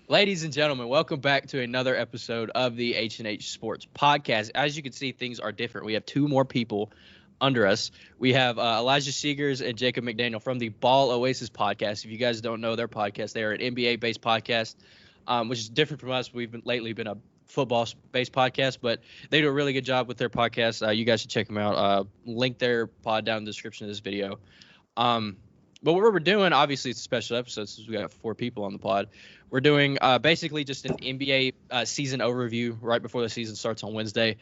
Ladies and gentlemen, welcome back to another episode of the H&H Sports Podcast. As you can see, things are different. We have two more people under us. We have Elijah Seegers and Jacob McDaniel from the Ball Oasis Podcast. If you guys don't know their podcast, they are an NBA-based podcast, which is different from us. We've lately been a football-based podcast, but they do a really good job with their podcast. You guys should check them out. Link their pod down in the description of this video. But what we're doing, obviously, it's a special episode since we got four people on the pod. We're doing basically just an NBA season overview right before the season starts on Wednesday.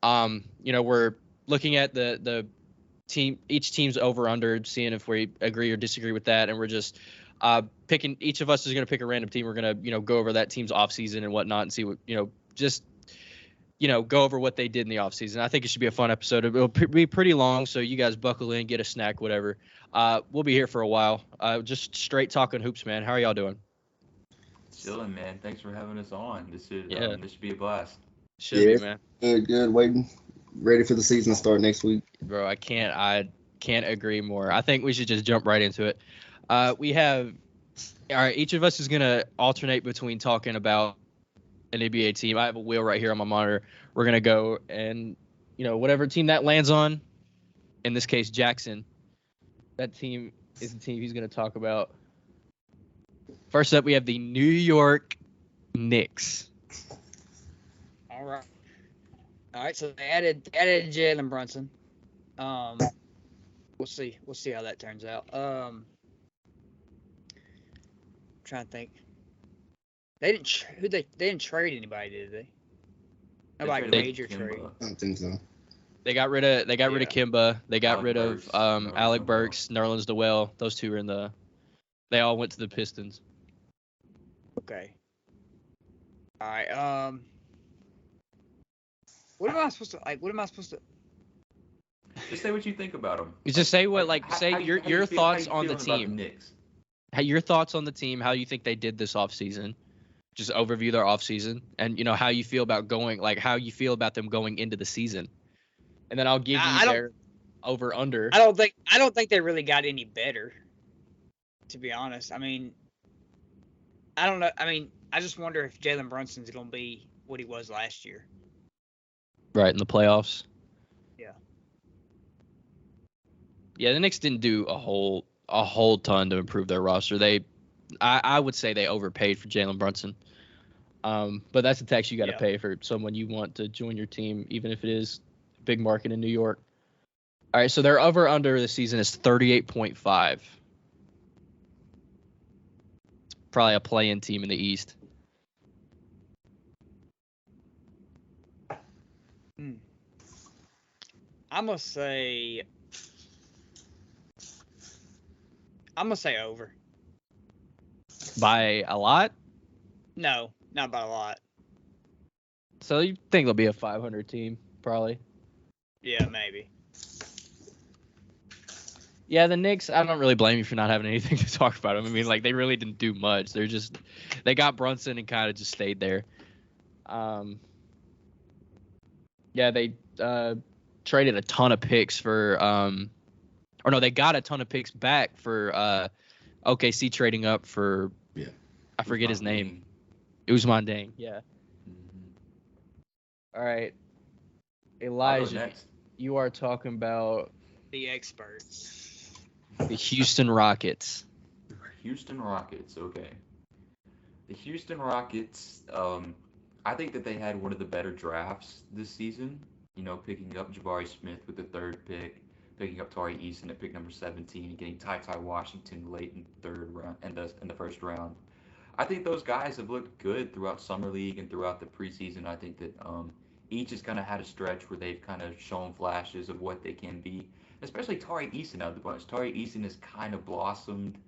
We're looking at the team, each team's over under, seeing if we agree or disagree with that, and we're just picking. Each of us is going to pick a random team. We're going to go over that team's offseason and whatnot, and see what go over what they did in the offseason. I think it should be a fun episode. It'll be pretty long, so you guys buckle in, get a snack, whatever. We'll be here for a while. Just straight talking hoops, man. How are y'all doing? Chilling, man. Thanks for having us on. This should be a blast. Should be, man. Good. Waiting, ready for the season to start next week. Bro, I can't agree more. I think we should just jump right into it. We have, all right, each of us is gonna alternate between talking about an NBA team. I have a wheel right here on my monitor. We're gonna go and whatever team that lands on, in this case Jackson, that team is the team he's gonna talk about. First up, we have the New York Knicks. All right. So they added Jalen Brunson. We'll see how that turns out. Trying to think. They didn't trade anybody, did they? Nobody major trade. I don't think so. They got rid of Kimba. They got rid of Alec Burks, Nerlens Noel. Those two were they all went to the Pistons. Okay. All right. What am I supposed to? Just say what you think about them. You just say your thoughts on the team. Your thoughts on the team, how you think they did this offseason. Just overview their offseason and how you feel about how you feel about them going into the season. And then I'll give you their over under. I don't think they really got any better, to be honest. I mean, I don't know. I mean, I just wonder if Jalen Brunson's going to be what he was last year. Right, in the playoffs. Yeah. Yeah, the Knicks didn't do a whole ton to improve their roster. I would say they overpaid for Jalen Brunson. But that's a tax you got to pay for someone you want to join your team, even if it is a big market in New York. All right, so their over under the season is 38.5. It's probably a play-in team in the East. I'm gonna say over. By a lot? No, not by a lot. So you think they'll be a 500 team, probably? Yeah, maybe. Yeah, the Knicks, I don't really blame you for not having anything to talk about them. I mean, they really didn't do much. They got Brunson and kind of just stayed there. They traded a ton of picks for they got a ton of picks back for OKC trading up for I forget his name. Usman Deng, yeah. Mm-hmm. All right. Elijah, you are talking about the experts. The Houston Rockets. Houston Rockets, okay. The Houston Rockets, I think that they had one of the better drafts this season. Picking up Jabari Smith with the third pick, picking up Tari Eason at pick number 17, and getting Ty Washington late in the third round and in the first round. I think those guys have looked good throughout summer league and throughout the preseason. I think that each has kind of had a stretch where they've kind of shown flashes of what they can be, especially Tari Eason out of the bunch. Tari Eason has kind of blossomed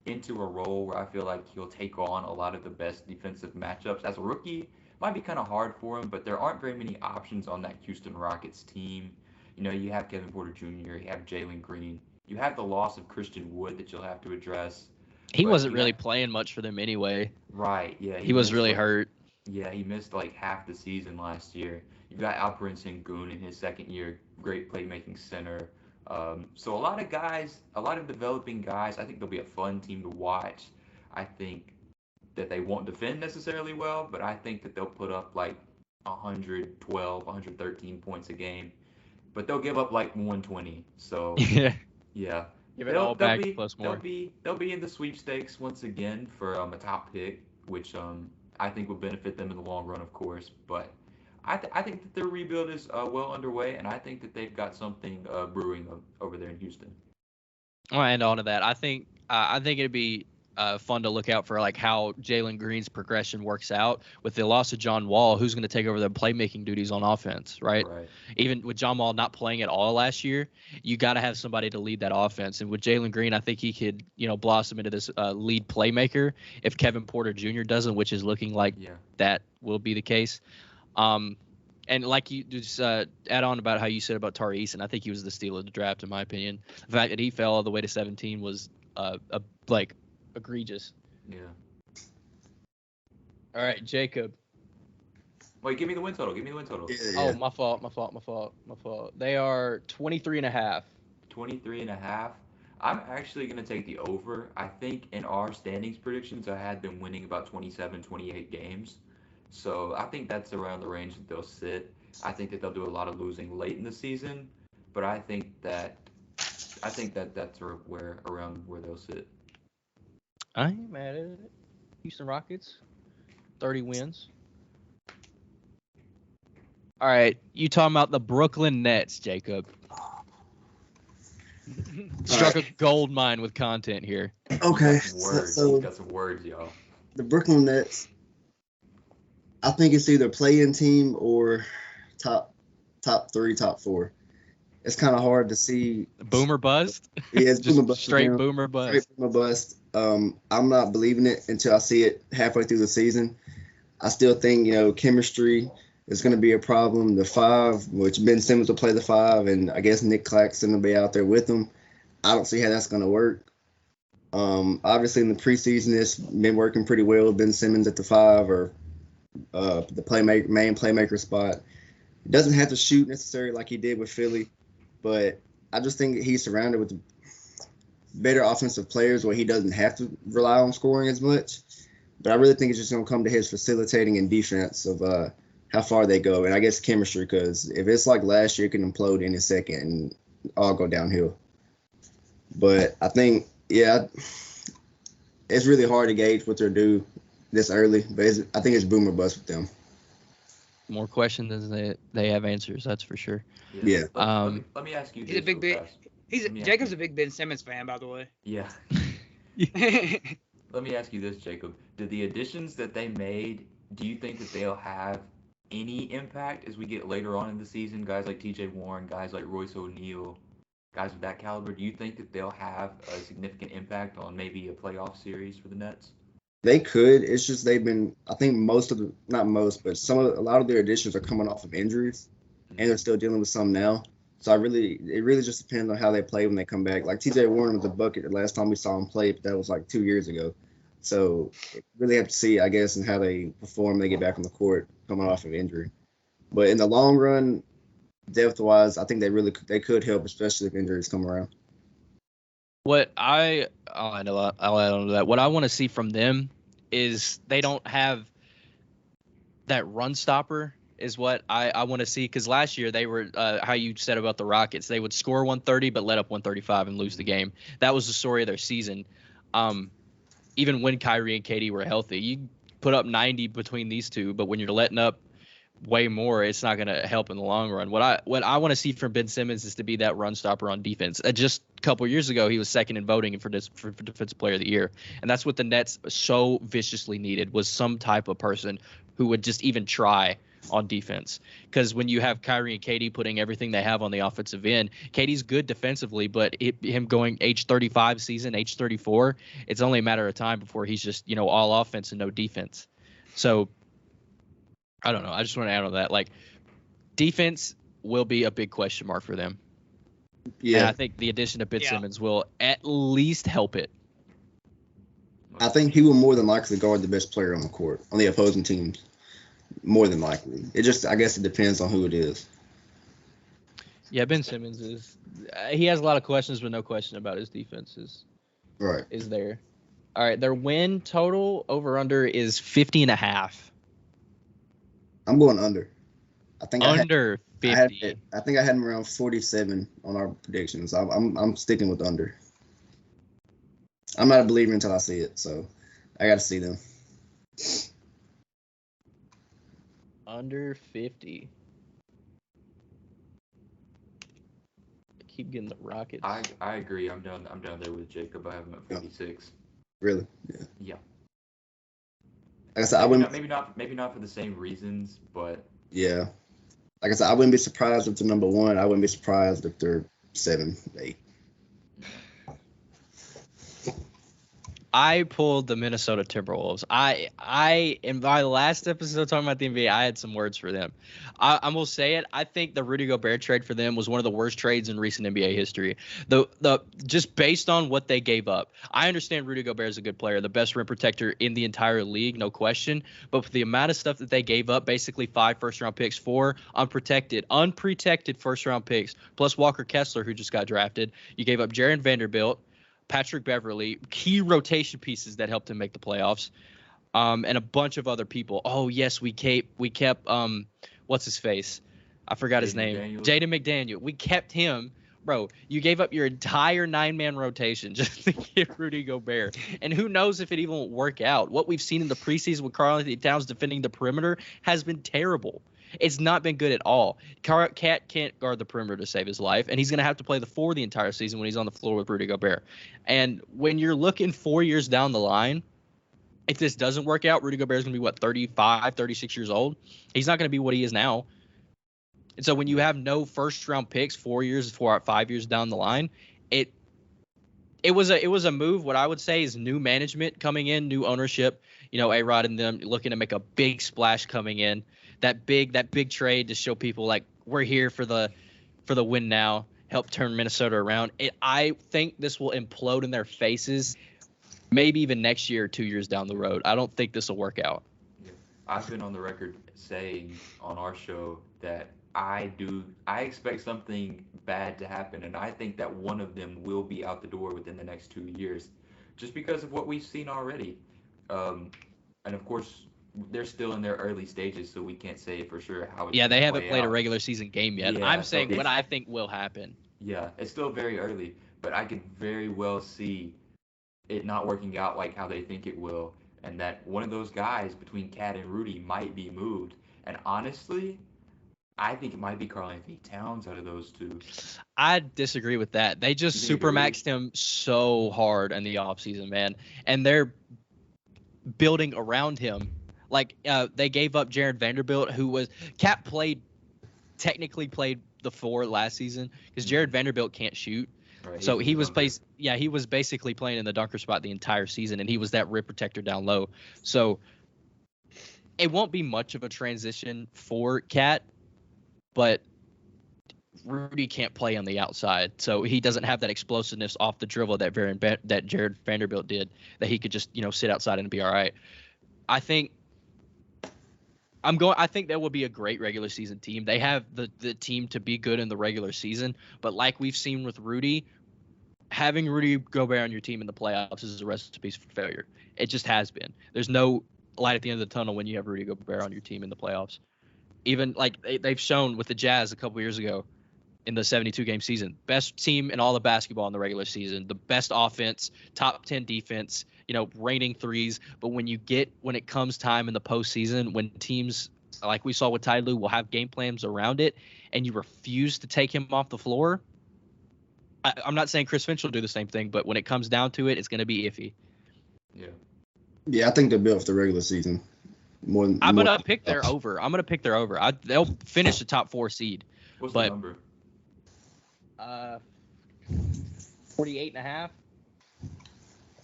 into a role where I feel like he'll take on a lot of the best defensive matchups. As a rookie, might be kind of hard for him, but there aren't very many options on that Houston Rockets team. You have Kevin Porter Jr., you have Jalen Green, you have the loss of Christian Wood that you'll have to address. He wasn't really playing much for them anyway. Right, yeah. He was really hurt. Yeah, he missed half the season last year. You've got Alperen Sengun in his second year, great playmaking center. So a lot of developing guys. I think they'll be a fun team to watch. I think that they won't defend necessarily well, but I think that they'll put up like 112, 113 points a game, but they'll give up like 120. So Yeah. yeah, Give it all back plus they'll more. be in the sweepstakes once again for a top pick, which I think will benefit them in the long run, of course. But I think that their rebuild is well underway, and I think that they've got something brewing over there in Houston. I'll end on to that. I think it'd be fun to look out for like how Jalen Green's progression works out with the loss of John Wall. Who's going to take over the playmaking duties on offense, right? Even with John Wall not playing at all last year, you got to have somebody to lead that offense. And with Jalen Green, I think he could, blossom into this lead playmaker if Kevin Porter Jr. doesn't, which is looking like that will be the case. And like you just add on about how you said about Tari Eason, I think he was the steal of the draft in my opinion. The fact that he fell all the way to 17 was egregious. Yeah. All right, Jacob. Wait, give me the win total. Yeah. Oh, my fault. They are 23.5. 23.5. I'm actually going to take the over. I think in our standings predictions, I had them winning about 27, 28 games. So I think that's around the range that they'll sit. I think that they'll do a lot of losing late in the season, but I think that that's around where they'll sit. I ain't mad at it. Houston Rockets, 30 wins. All right, you talking about the Brooklyn Nets, Jacob? Struck a gold mine with content here. Okay, so got some words, y'all. The Brooklyn Nets, I think it's either play-in team or top 3, top 4. It's kind of hard to see. Boomer bust? Yeah, it's just boomer bust. Straight boomer bust. Straight boomer bust. I'm not believing it until I see it halfway through the season. I still think, chemistry is going to be a problem. The 5, which Ben Simmons will play the 5, and I guess Nick Claxton will be out there with them. I don't see how that's going to work. Obviously, in the preseason, it's been working pretty well. Ben Simmons at the 5 or the main playmaker spot. He doesn't have to shoot necessarily like he did with Philly, but I just think he's surrounded with better offensive players where he doesn't have to rely on scoring as much. But I really think it's just going to come to his facilitating and defense of how far they go, and I guess chemistry, because if it's like last year, it can implode in a second and all go downhill. But I think, it's really hard to gauge what they're due this early, but I think it's boom or bust with them. More questions than they have answers, that's for sure. Yeah. Let me ask you He's this. Jacob's a big Ben Simmons fan, by the way. Yeah. Let me ask you this, Jacob. Did the additions that they made, do you think that they'll have any impact as we get later on in the season? Guys like T.J. Warren, guys like Royce O'Neal, guys of that caliber, do you think that they'll have a significant impact on maybe a playoff series for the Nets? They could. It's just they've been, I think a lot of their additions are coming off of injuries, and they're still dealing with some now. So it really just depends on how they play when they come back. Like T.J. Warren was a bucket the last time we saw him play, but that was like 2 years ago. So really have to see, I guess, and how they perform when they get back on the court coming off of injury. But in the long run, depth-wise, I think they could help, especially if injuries come around. I'll add on to that. What I want to see from them is they don't have that run stopper is what I want to see, because last year they were how you said about the Rockets. They would score 130 but let up 135 and lose the game. That was the story of their season. Even when Kyrie and KD were healthy, you put up 90 between these two, but when you're letting up way more, it's not going to help in the long run. What I want to see from Ben Simmons is to be that run stopper on defense. Just a couple years ago, he was second in voting for Defensive Player of the Year, and that's what the Nets so viciously needed, was some type of person who would just even try on defense. Because when you have Kyrie and KD putting everything they have on the offensive end, KD's good defensively, but him going age 35 season, age 34, it's only a matter of time before he's just all offense and no defense. So I don't know. I just want to add on that. Like, defense will be a big question mark for them. Yeah. And I think the addition of Ben Simmons will at least help it. I think he will more than likely guard the best player on the court, on the opposing teams. More than likely. I guess it depends on who it is. Yeah, Ben Simmons he has a lot of questions, but no question about his defense is there. All right, their win total over under is 50.5. I'm going under. I think Under 50. I think I had him around 47 on our predictions. I'm sticking with under. I'm not a believer until I see it, so I got to see them. Under 50. Keep getting the Rockets. I agree. I'm down there with Jacob. I have him at 46. Really? Yeah. Yeah. Like I said, maybe not for the same reasons, but yeah. Like I said, I wouldn't be surprised if they're number 1. I wouldn't be surprised if they're 7, 8. I pulled the Minnesota Timberwolves. In my last episode talking about the NBA, I had some words for them. I will say it. I think the Rudy Gobert trade for them was one of the worst trades in recent NBA history. Just based on what they gave up. I understand Rudy Gobert is a good player, the best rim protector in the entire league, no question. But for the amount of stuff that they gave up, basically 5 first-round picks, 4 unprotected first-round picks, plus Walker Kessler, who just got drafted. You gave up Jaron Vanderbilt, Patrick Beverly, key rotation pieces that helped him make the playoffs, and a bunch of other people. Oh yes, we kept what's his face? I forgot his name. Jaden McDaniel. We kept him, bro. You gave up your entire 9-man rotation just to get Rudy Gobert, and who knows if it even will work out. What we've seen in the preseason with Karl-Anthony Towns defending the perimeter has been terrible. It's not been good at all. Cat can't guard the perimeter to save his life, and he's going to have to play the 4 the entire season when he's on the floor with Rudy Gobert. And when you're looking 4 years down the line, if this doesn't work out, Rudy Gobert is going to be, 35, 36 years old? He's not going to be what he is now. And so when you have no first-round picks 5 years down the line, it was a move. What I would say is new management coming in, new ownership. A-Rod and them looking to make a big splash coming in. That big trade to show people like we're here for the win now, help turn Minnesota around. I think this will implode in their faces, maybe even next year or 2 years down the road. I don't think this will work out. Yeah. I've been on the record saying on our show that I expect something bad to happen, and I think that one of them will be out the door within the next 2 years, just because of what we've seen already. And of course, they're still in their early stages, so we can't say for sure how it's they haven't played out. a regular season game yet. Yeah, I'm saying what I think will happen. Yeah, it's still very early, but I can very well see it not working out like how they think it will, and that one of those guys between Cat and Rudy might be moved. And honestly, I think it might be Karl-Anthony Towns out of those two. I disagree with that. They just supermaxed him so hard in the offseason, man. And they're building around him. Like, they gave up Jared Vanderbilt, who was – Cat technically played the 4 last season because Jared Vanderbilt can't shoot. Right, so he was basically playing in the dunker spot the entire season, and he was that rim protector down low. So it won't be much of a transition for Cat, but Rudy can't play on the outside, so he doesn't have that explosiveness off the dribble that Jared Vanderbilt did, that he could just sit outside and be all right. I think there will be a great regular season team. They have the team to be good in the regular season, but like we've seen with Rudy, having Rudy Gobert on your team in the playoffs is a recipe for failure. It just has been. There's no light at the end of the tunnel when you have Rudy Gobert on your team in the playoffs. Even like they've shown with the Jazz a couple years ago in the 72-game season, best team in all the basketball in the regular season, the best offense, top 10 defense, raining threes. But when it comes time in the postseason, when teams like we saw with Ty Lue will have game plans around it, and you refuse to take him off the floor, I'm not saying Chris Finch will do the same thing, but when it comes down to it, it's going to be iffy. Yeah. Yeah, I think they're built for the regular season. I'm going to pick their over. They'll finish the top 4 seed. What's the number? 48.5.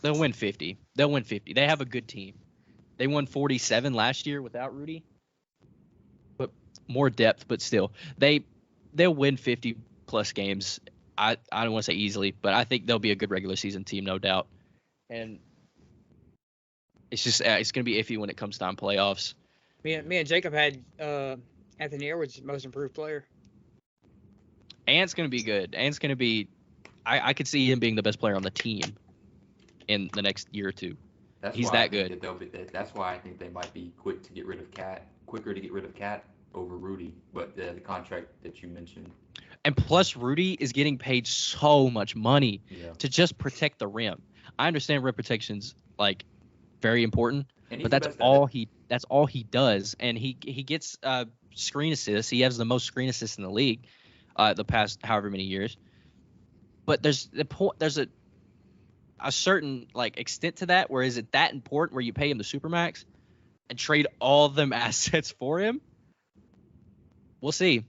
They'll win 50. They have a good team. They won 47 last year without Rudy. But more depth, but still. They'll win 50-plus games. I don't want to say easily, but I think they'll be a good regular season team, no doubt. And it's just it's going to be iffy when it comes time playoffs. Me and Jacob had Anthony Edwards most improved player. Ant's going to be good. Ant's going to be – I could see him being the best player on the team. in the next year or two. That's He's why that I think good. that's why I think they might be quicker to get rid of Cat over Rudy. But the contract that you mentioned. And plus, Rudy is getting paid so much money Yeah. to just protect the rim. I understand rim protection's like very important, And but he's the that's all he does. And he gets screen assists. He has the most screen assists in the league the past however many years. But there's a certain like extent to that. Where is it that important where you pay him the supermax and trade all of them assets for him? We'll see.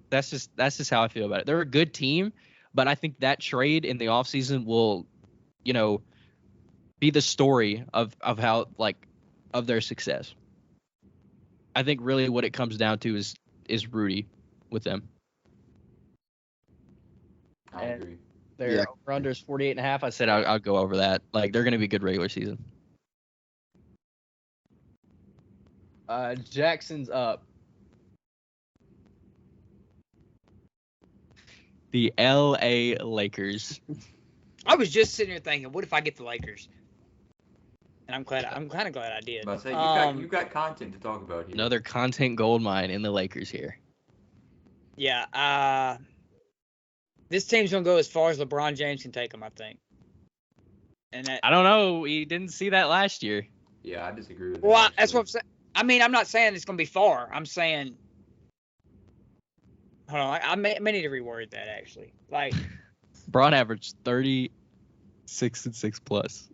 That's just how I feel about it. They're a good team, but I think that trade in the offseason will, be the story of how of their success. I think really what it comes down to is Rudy with them. I agree. Their over-under is 48.5. I said I'll go over that. Like, they're going to be a good regular season. Jackson's up. The L.A. Lakers. I was just sitting here thinking, what if I get the Lakers? And I'm kind of glad I did. But say you've got content to talk about here. Another content gold mine in the Lakers here. Yeah. This team's gonna go as far as LeBron James can take them, I think. And I don't know. We didn't see that last year. Yeah, I disagree with that. Well, that's what I'm saying. I mean, I'm not saying it's gonna be far. I'm saying. Hold on, I may need to reword that actually. Like, Braun averaged 36 and 6 plus.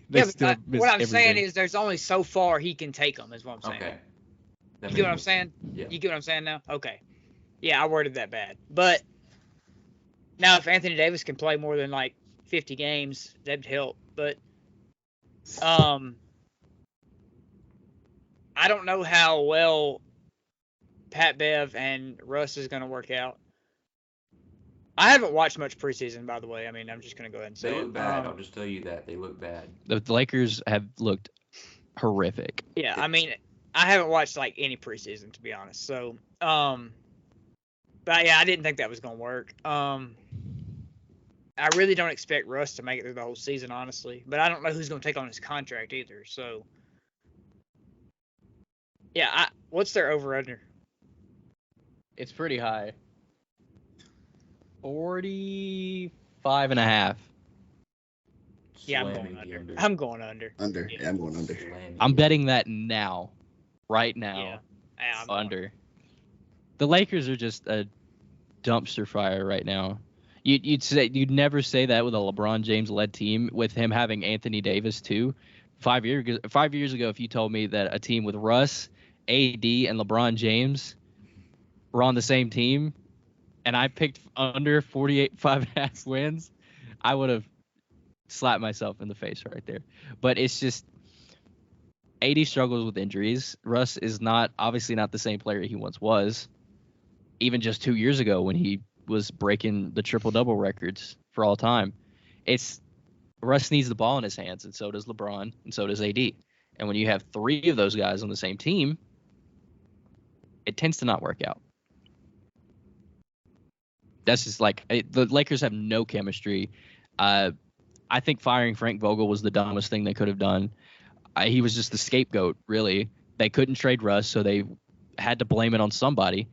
What I'm saying is there's only so far he can take them, is what I'm saying. Okay. You get what I'm saying? Yeah. You get what I'm saying now? Okay. Yeah, I worded that bad. But now if Anthony Davis can play more than like 50 games, that'd help. But I don't know how well Pat Bev and Russ is going to work out. I haven't watched much preseason, by the way. I mean, I'm just going to go ahead and say they look bad. I'll just tell you that. They look bad. The Lakers have looked horrific. Yeah, I mean, I haven't watched like any preseason, to be honest. So, but yeah, I didn't think that was going to work. I really don't expect Russ to make it through the whole season, honestly. But I don't know who's going to take on his contract either. So, yeah, what's their over-under? It's pretty high. 45.5. Yeah, I'm going under. I'm going under. Yeah, I'm going under. I'm betting that now. Right now. Yeah. I'm under. The Lakers are just a dumpster fire right now. You'd never say that with a LeBron James led team with him having Anthony Davis too. 5 years ago, if you told me that a team with Russ, AD, and LeBron James were on the same team, and I picked under 48.5 wins, I would have slapped myself in the face right there. But it's just AD struggles with injuries. Russ is obviously not the same player he once was, even just 2 years ago when he was breaking the triple-double records for all time. Russ needs the ball in his hands, and so does LeBron, and so does AD. And when you have three of those guys on the same team, it tends to not work out. That's just the Lakers have no chemistry. I think firing Frank Vogel was the dumbest thing they could have done. He was just the scapegoat, really. They couldn't trade Russ, so they had to blame it on somebody,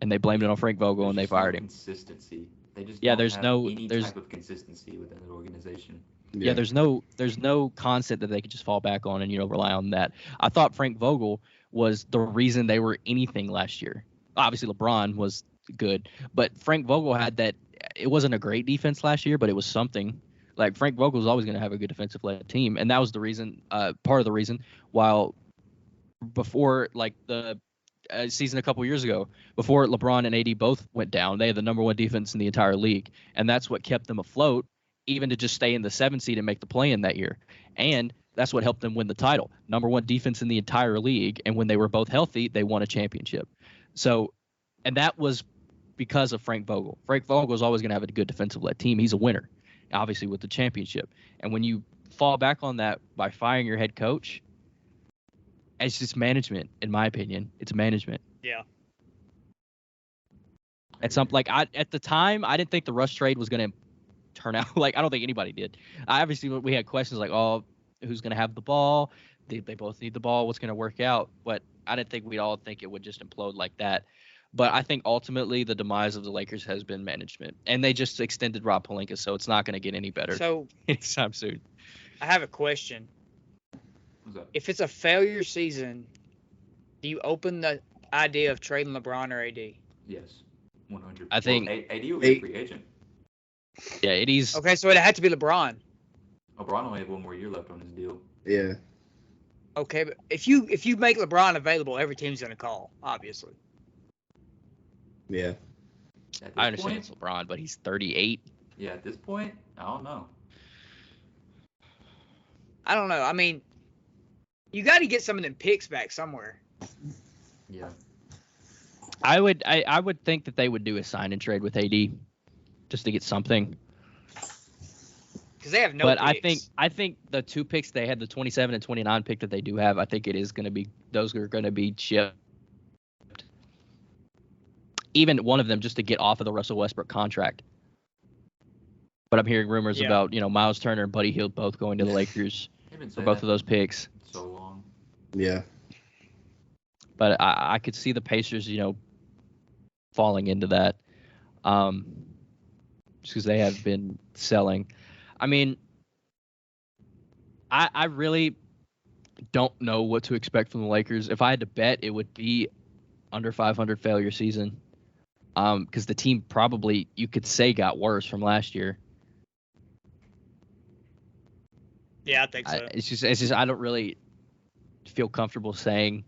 and they blamed it on Frank Vogel, and they fired him. Consistency. They just there's type of consistency within the organization. Yeah, there's no concept that they could just fall back on and rely on that. I thought Frank Vogel was the reason they were anything last year. Obviously, LeBron was good, but Frank Vogel had that. It wasn't a great defense last year, but it was something. Like, Frank Vogel was always going to have a good defensive led team, and that was the reason, part of the reason. While before, the season a couple years ago, before LeBron and AD both went down, they had the number one defense in the entire league, and that's what kept them afloat, even to just stay in the 7th seed and make the play-in that year. And that's what helped them win the title. Number one defense in the entire league, and when they were both healthy, they won a championship. So, and that was because of Frank Vogel. Frank Vogel is always going to have a good defensive-led team. He's a winner, obviously, with the championship. And when you fall back on that by firing your head coach, it's just management, in my opinion. It's management. Yeah. At the time, I didn't think the Russ trade was going to turn out like I don't think anybody did. Obviously, we had questions like, oh, who's going to have the ball? They both need the ball. What's going to work out? But I didn't think we'd all think it would just implode like that. But I think ultimately the demise of the Lakers has been management, and they just extended Rob Pelinka, so it's not going to get any better So anytime soon. I have a question. What's up? If it's a failure season, do you open the idea of trading LeBron or AD? Yes, 100. I think- AD will be a free agent. Yeah, it is. Okay, so it had to be LeBron. LeBron only had 1 more year left on his deal. Yeah. Okay, but if you make LeBron available, every team's gonna call, obviously. Yeah. At this I understand point, it's LeBron, but he's 38. yeah, at this point, I don't know. I don't know. I mean, you got to get some of them picks back somewhere. Yeah. I would think that they would do a sign and trade with AD just to get something. Because they have no But picks. I think the 2 picks they had, the 27 and 29 pick that they do have, I think it is going to be those are going to be shipped. Even one of them just to get off of the Russell Westbrook contract. But I'm hearing rumors Yeah. about Miles Turner and Buddy Hield both going to the Lakers They've been for saying both that of those picks. so long. Yeah. But I could see the Pacers, falling into that, just because they have been selling. I mean, I really don't know what to expect from the Lakers. If I had to bet, it would be under 500 failure season, because the team probably, you could say, got worse from last year. Yeah, I think so. It's just I don't really feel comfortable saying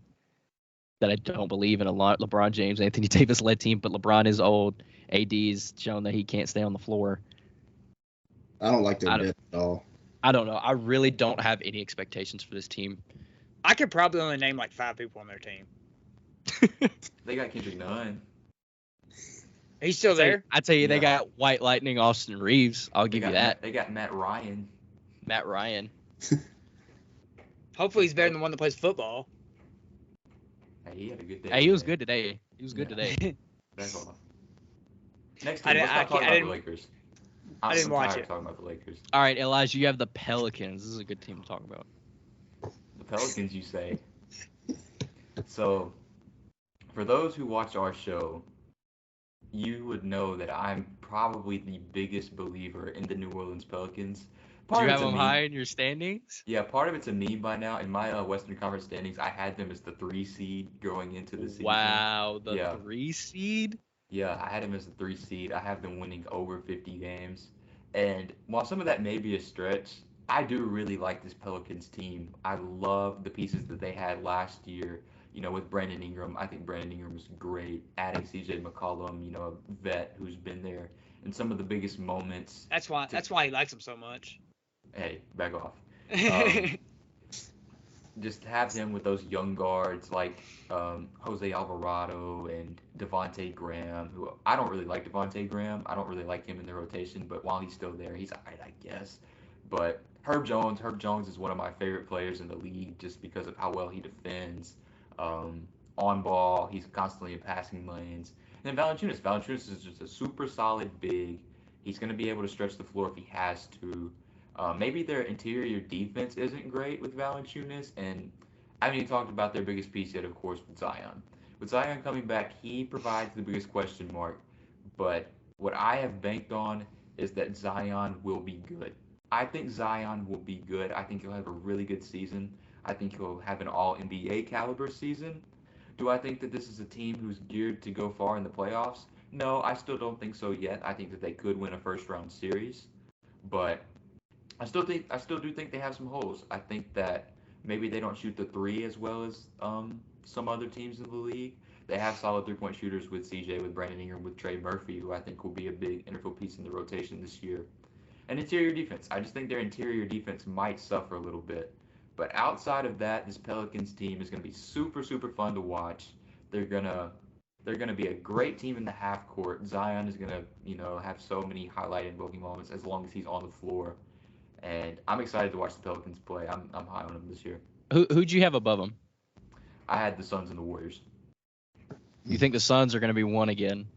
that I don't believe in a lot LeBron James, Anthony Davis led team, but LeBron is old. AD's shown that he can't stay on the floor. I don't like their I don't- depth at all. I don't know. I really don't have any expectations for this team. I could probably only name like 5 people on their team. They got Kendrick Nunn. He's still there? I tell you, they Yeah. got White Lightning, Austin Reeves. I'll give you that. They got Matt Ryan. Matt Ryan. Hopefully he's better than the one that plays football. Hey, he had a good day. Hey, he was today. good today. He was good Yeah. today. That's all. Next I team, didn't- let's not talk I about the didn't- Lakers. I didn't I'm watch tired it. of talking about the Lakers. All right, Elijah, you have the Pelicans. This is a good team to talk about. The Pelicans, you say. So, for those who watch our show, you would know that I'm probably the biggest believer in the New Orleans Pelicans. Do Part you of have it's a them meme. high in your standings? Yeah, part of it's a meme by now. In my Western Conference standings, I had them as the 3 seed going into the season. Wow, the Yeah. 3 seed? Yeah, I had them as the 3 seed. I have them winning over 50 games. And while some of that may be a stretch, I do really like this Pelicans team. I love the pieces that they had last year. With Brandon Ingram, I think Brandon Ingram was great. Adding CJ McCollum, a vet who's been there in some of the biggest moments. That's why he likes him so much. Hey, back off. Just have him with those young guards like Jose Alvarado and Devontae Graham, who I don't really like Devontae Graham. I don't really like him in the rotation, but while he's still there, he's all right, I guess. But Herb Jones is one of my favorite players in the league just because of how well he defends. On ball, he's constantly in passing lanes. And then Valanciunas is just a super solid big. He's going to be able to stretch the floor if he has to. Maybe their interior defense isn't great with Valanciunas, and I haven't even talked about their biggest piece yet, of course, with Zion. With Zion coming back, he provides the biggest question mark, but what I have banked on is that Zion will be good. I think Zion will be good. I think he'll have a really good season. I think he'll have an all-NBA caliber season. Do I think that this is a team who's geared to go far in the playoffs? No, I still don't think so yet. I think that they could win a first-round series, but I still do think they have some holes. I think that maybe they don't shoot the 3 as well as some other teams in the league. They have solid 3-point shooters with CJ, with Brandon Ingram, with Trey Murphy, who I think will be a big integral piece in the rotation this year. And interior defense. I just think their interior defense might suffer a little bit. But outside of that, this Pelicans team is going to be super, super fun to watch. They're gonna be a great team in the half court. Zion is gonna, have so many highlight invoking moments as long as he's on the floor. And I'm excited to watch the Pelicans play. I'm high on them this year. Who'd you have above them? I had the Suns and the Warriors. You think the Suns are going to be one again?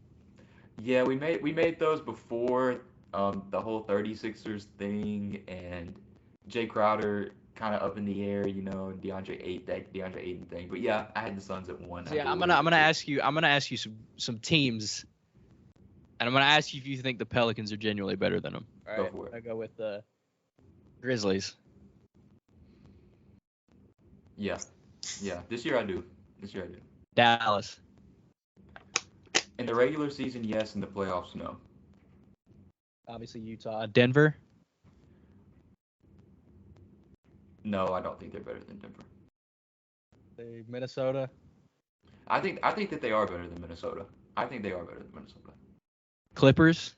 Yeah, we made those before The whole 36ers thing and Jay Crowder kind of up in the air, DeAndre Ayton thing. But yeah, I had the Suns at 1. So yeah, I'm gonna ask you some teams, and I'm gonna ask you if you think the Pelicans are genuinely better than them. All Go right, for it. I go with the Grizzlies. Yeah. This year I do. Dallas. In the regular season, yes. In the playoffs, no. Obviously Utah. Denver. No, I don't think they're better than Denver. Minnesota. I think that they are better than Minnesota. Clippers.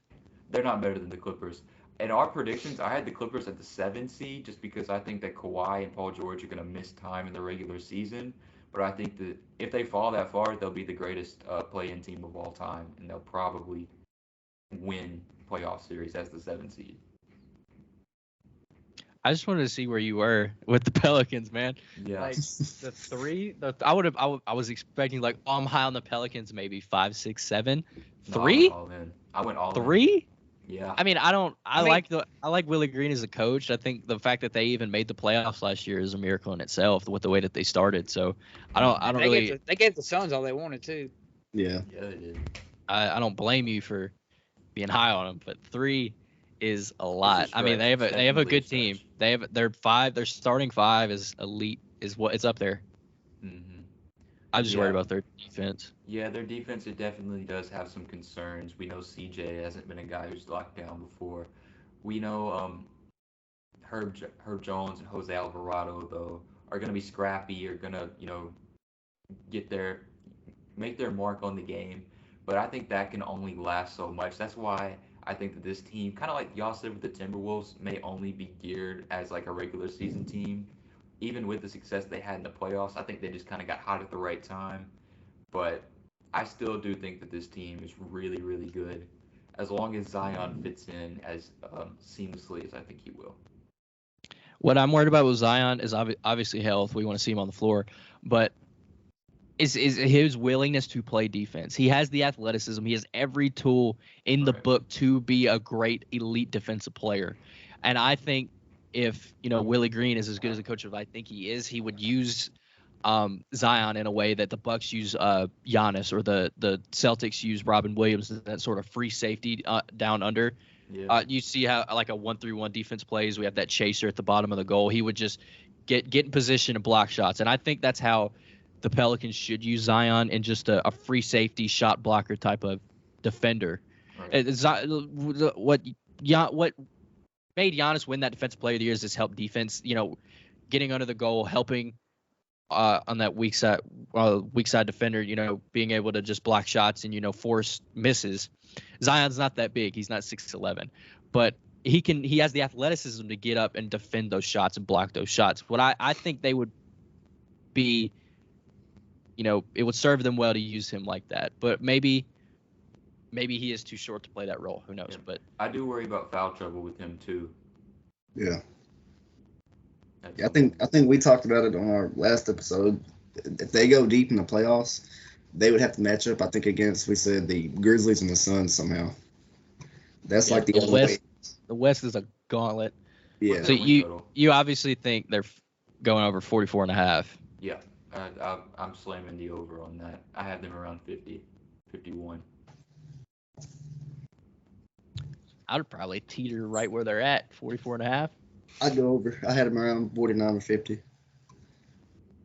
They're not better than the Clippers. In our predictions, I had the Clippers at the 7 seed just because I think that Kawhi and Paul George are going to miss time in the regular season. But I think that if they fall that far, they'll be the greatest play-in team of all time, and they'll probably win playoff series as the 7 seed. I just wanted to see where you were with the Pelicans, man. Yeah. Like the 3, I was expecting like, oh, I'm high on the Pelicans, maybe 5, 6, 7. 3? No, I went all in. 3? Yeah. I mean, I like Willie Green as a coach. I think the fact that they even made the playoffs last year is a miracle in itself with the way that they started. So They gave the Suns all they wanted too. Yeah. Yeah, they did. I don't blame you for being high on them, but 3 is a lot. I mean, they have a good team. Their starting 5 is elite. Is what it's up there. Mm-hmm. I'm just worried about their defense. Yeah, their defense, it definitely does have some concerns. We know CJ hasn't been a guy who's locked down before. We know Herb Jones and Jose Alvarado, though, are going to be scrappy, are going to, make their mark on the game. But I think that can only last so much. That's why I think that this team, kind of like y'all said with the Timberwolves, may only be geared as like a regular season team. Even with the success they had in the playoffs, I think they just kind of got hot at the right time. But I still do think that this team is really, really good, as long as Zion fits in as seamlessly as I think he will. What I'm worried about with Zion is obviously health. We want to see him on the floor, but is his willingness to play defense. He has the athleticism. He has every tool in the book to be a great elite defensive player. And I think if, Willie Green is as good as a coach as I think he is, he would use Zion in a way that the Bucks use Giannis, or the Celtics use Robin Williams, that sort of free safety down under. Yeah. You see how like a 1-3-1 defense plays. We have that chaser at the bottom of the goal. He would just get in position and block shots. And I think that's how the Pelicans should use Zion, in just a free safety shot blocker type of defender. Right. What made Giannis win that Defensive Player of the Year is his help defense. Getting under the goal, helping on that weak side defender. Being able to just block shots and force misses. Zion's not that big. He's not 6'11", but he has the athleticism to get up and defend those shots and block those shots. What I think they would be, it would serve them well to use him like that. But maybe he is too short to play that role. Who knows? Yeah. But I do worry about foul trouble with him too. Yeah. I think we talked about it on our last episode. If they go deep in the playoffs, they would have to match up, I think, against, we said, the Grizzlies and the Suns somehow. That's like the West. The West is a gauntlet. Yeah. So you obviously think they're going over 44.5. Yeah. I'm slamming the over on that. I have them around 50, 51. I would probably teeter right where they're at, 44.5. I'd go over. I had them around 49 or 50.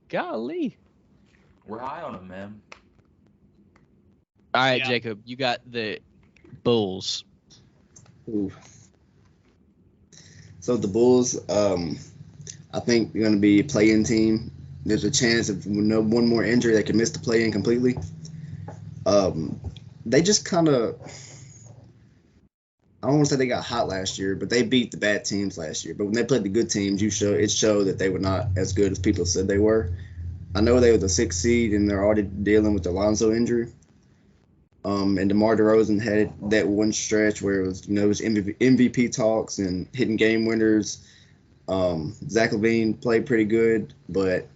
Golly. We're high on them, man. All right, Yeah. Jacob, you got the Bulls. Ooh. So the Bulls, I think they're going to be a play-in team. There's a chance of one more injury they could miss the play-in completely. They just kind of, I don't want to say they got hot last year, but they beat the bad teams last year. But when they played the good teams, it showed that they were not as good as people said they were. I know they were the 6th seed, and they're already dealing with the Lonzo injury. And DeMar DeRozan had that one stretch where it was MVP talks and hitting game winners. Zach Levine played pretty good, but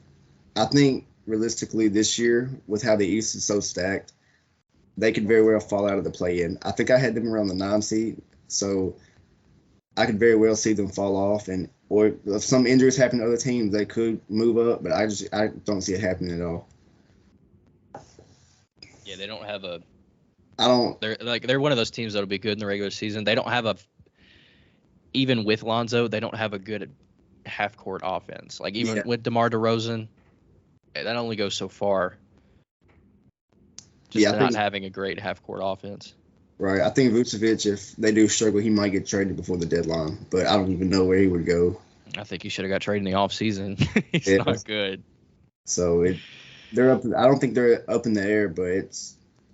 I think realistically this year, with how the East is so stacked, they could very well fall out of the play-in. I think I had them around the 9 seed, So I could very well see them fall off, or if some injuries happen to other teams, they could move up. But I don't see it happening at all. Yeah, they don't have a. I don't. They're one of those teams that'll be good in the regular season. They don't have a. Even with Lonzo, they don't have a good half-court offense. Like even with DeMar DeRozan, that only goes so far. Just not having a great half-court offense. Right. I think Vucevic, if they do struggle, he might get traded before the deadline. But I don't even know where he would go. I think he should have got traded in the offseason. He's not good. So they're up. I don't think they're up in the air, but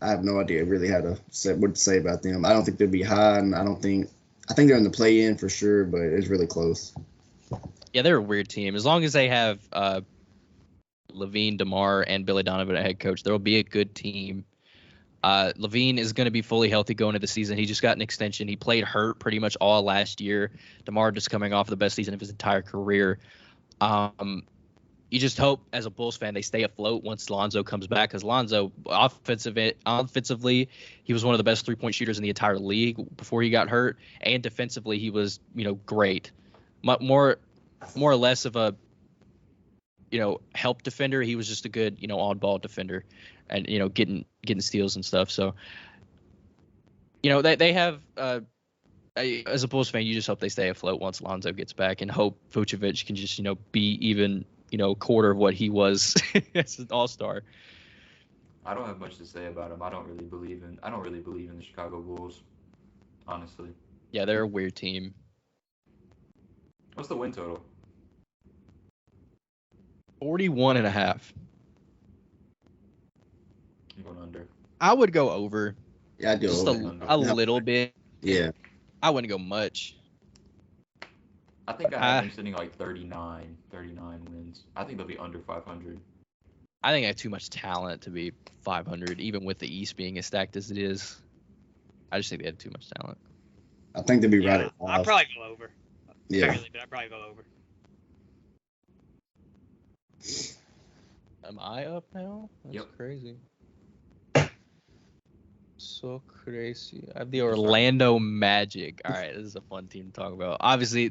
I have no idea really what to say about them. I don't think they'll be high, and I think they're in the play-in for sure, but it's really close. Yeah, they're a weird team. As long as they have Levine, DeMar, and Billy Donovan at head coach, there will be a good team. Levine is going to be fully healthy going into the season. He just got an extension. He played hurt pretty much all last year. DeMar just coming off the best season of his entire career. You just hope, as a Bulls fan, they stay afloat once Lonzo comes back, because Lonzo, offensively, he was one of the best three-point shooters in the entire league before he got hurt, and defensively, he was, great. More or less of a, help defender. He was just a good, on-ball defender, and getting steals and stuff. So, they have. As a Bulls fan, you just hope they stay afloat once Lonzo gets back, and hope Vucevic can just, be even. Quarter of what he was as an all-star. I don't have much to say about him. I don't really believe in the Chicago Bulls, honestly. Yeah, they're a weird team. What's the win total? 41.5. I'm going under. I would go over. Yeah, I do. Just a little bit. Yeah. I wouldn't go much. I think I have them sitting like 39 wins. I think they'll be under 500. I think I have too much talent to be 500, even with the East being as stacked as it is. I just think they have too much talent. I think they'll be right at 5. I'll probably go over. Yeah. Barely, but I'll probably go over. Am I up now? That's crazy. So crazy. I have the Orlando Magic. All right, this is a fun team to talk about. Obviously,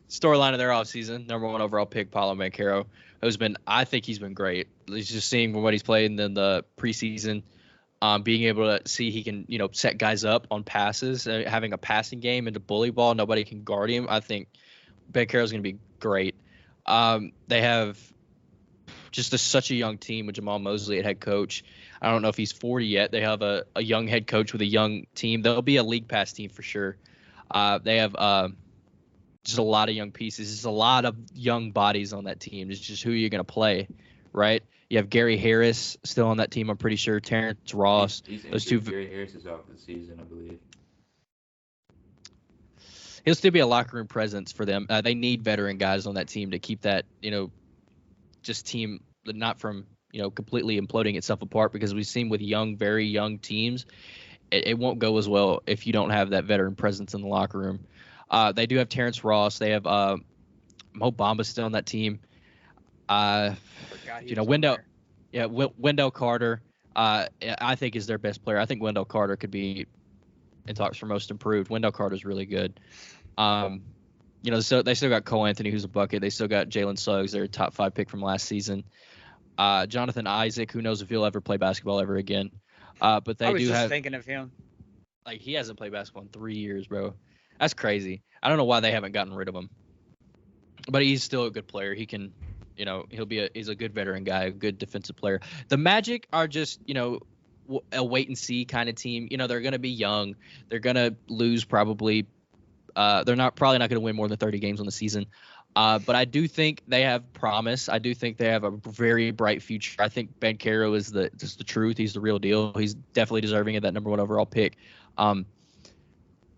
storyline of their offseason, number 1 overall pick, Paolo Banchero, I think he's been great. He's just seeing what he's played in the preseason, being able to see he can, set guys up on passes, having a passing game into bully ball. Nobody can guard him. I think Banchero's going to be great. They have just such a young team with Jamal Mosley at head coach. I don't know if he's 40 yet. They have a young head coach with a young team. They'll be a league pass team for sure. They have just a lot of young pieces. There's a lot of young bodies on that team. It's just who you're going to play, right? You have Gary Harris still on that team, I'm pretty sure. Terrence Ross. Gary Harris is out for the season, I believe. He'll still be a locker room presence for them. They need veteran guys on that team to keep that, just team not from completely imploding itself apart, because we've seen with very young teams, it won't go as well if you don't have that veteran presence in the locker room. They do have Terrence Ross. They have Mo Bamba still on that team. Wendell Carter, I think is their best player. I think Wendell Carter could be in talks for most improved. Wendell Carter's really good. So they still got Cole Anthony, who's a bucket. They still got Jalen Suggs, their top 5 pick from last season. Jonathan Isaac, who knows if he'll ever play basketball ever again. But they I was do just have thinking of him. Like, he hasn't played basketball in 3 years, bro. That's crazy. I don't know why they haven't gotten rid of him. But he's still a good player. He can, he's a good veteran guy, a good defensive player. The Magic are just, a wait and see kind of team. They're going to be young. They're going to lose probably. They're probably not going to win more than 30 games on the season. But I do think they have promise. I do think they have a very bright future. I think Banchero is the truth. He's the real deal. He's definitely deserving of that number 1 overall pick.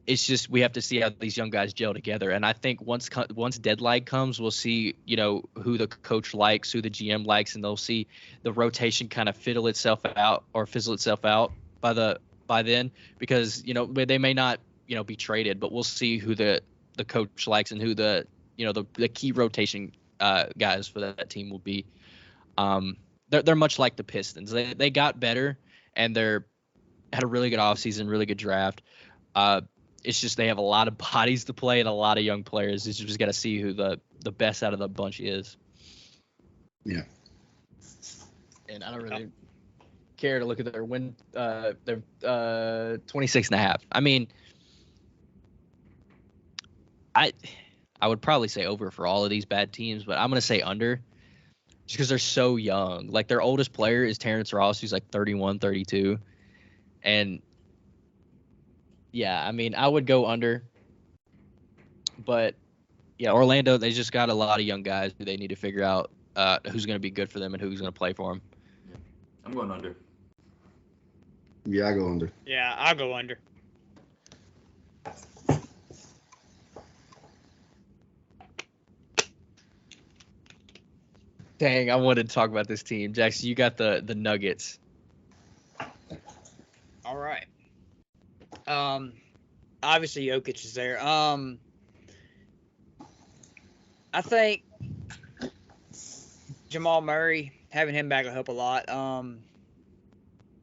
It's just we have to see how these young guys gel together. And I think once deadline comes, we'll see, who the coach likes, who the GM likes, and they'll see the rotation kind of fizzle itself out by then, because, they may not, be traded, but we'll see who the coach likes and who the key rotation guys for that team will be. They're much like the Pistons. They got better, and had a really good offseason, really good draft. It's just they have a lot of bodies to play and a lot of young players. It's just got to see who the best out of the bunch is. Yeah. And I don't really care to look at their 26.5. I mean, I would probably say over for all of these bad teams, but I'm going to say under just because they're so young. Like, their oldest player is Terrence Ross, who's like 31, 32. And, yeah, I mean, I would go under. But, yeah, Orlando, they just got a lot of young guys who they need to figure out who's going to be good for them and who's going to play for them. Yeah. I'm going under. Yeah, I go under. Yeah, I'll go under. Dang, I wanted to talk about this team. Jackson, you got the Nuggets. All right. Obviously Jokic is there. I think Jamal Murray, having him back will help a lot.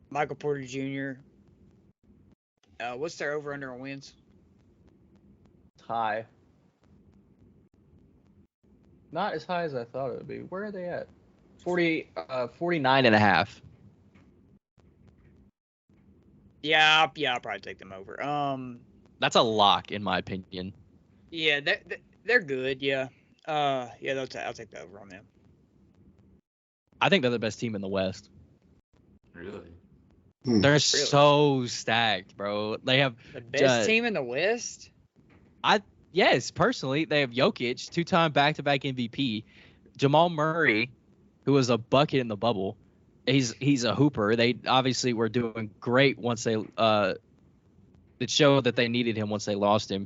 Michael Porter Jr. What's their over under on wins? High. Not as high as I thought it would be. Where are they at? 49.5. Yeah, I'll probably take them over. That's a lock in my opinion. Yeah, they're good. Yeah. Yeah, I'll take the over on them. I think they're the best team in the West. Really? They're so stacked, bro. They have The best team in the West? Yes, personally, they have Jokic, 2-time back-to-back MVP. Jamal Murray, who was a bucket in the bubble. He's a hooper. They obviously were doing great once they it showed that they needed him once they lost him.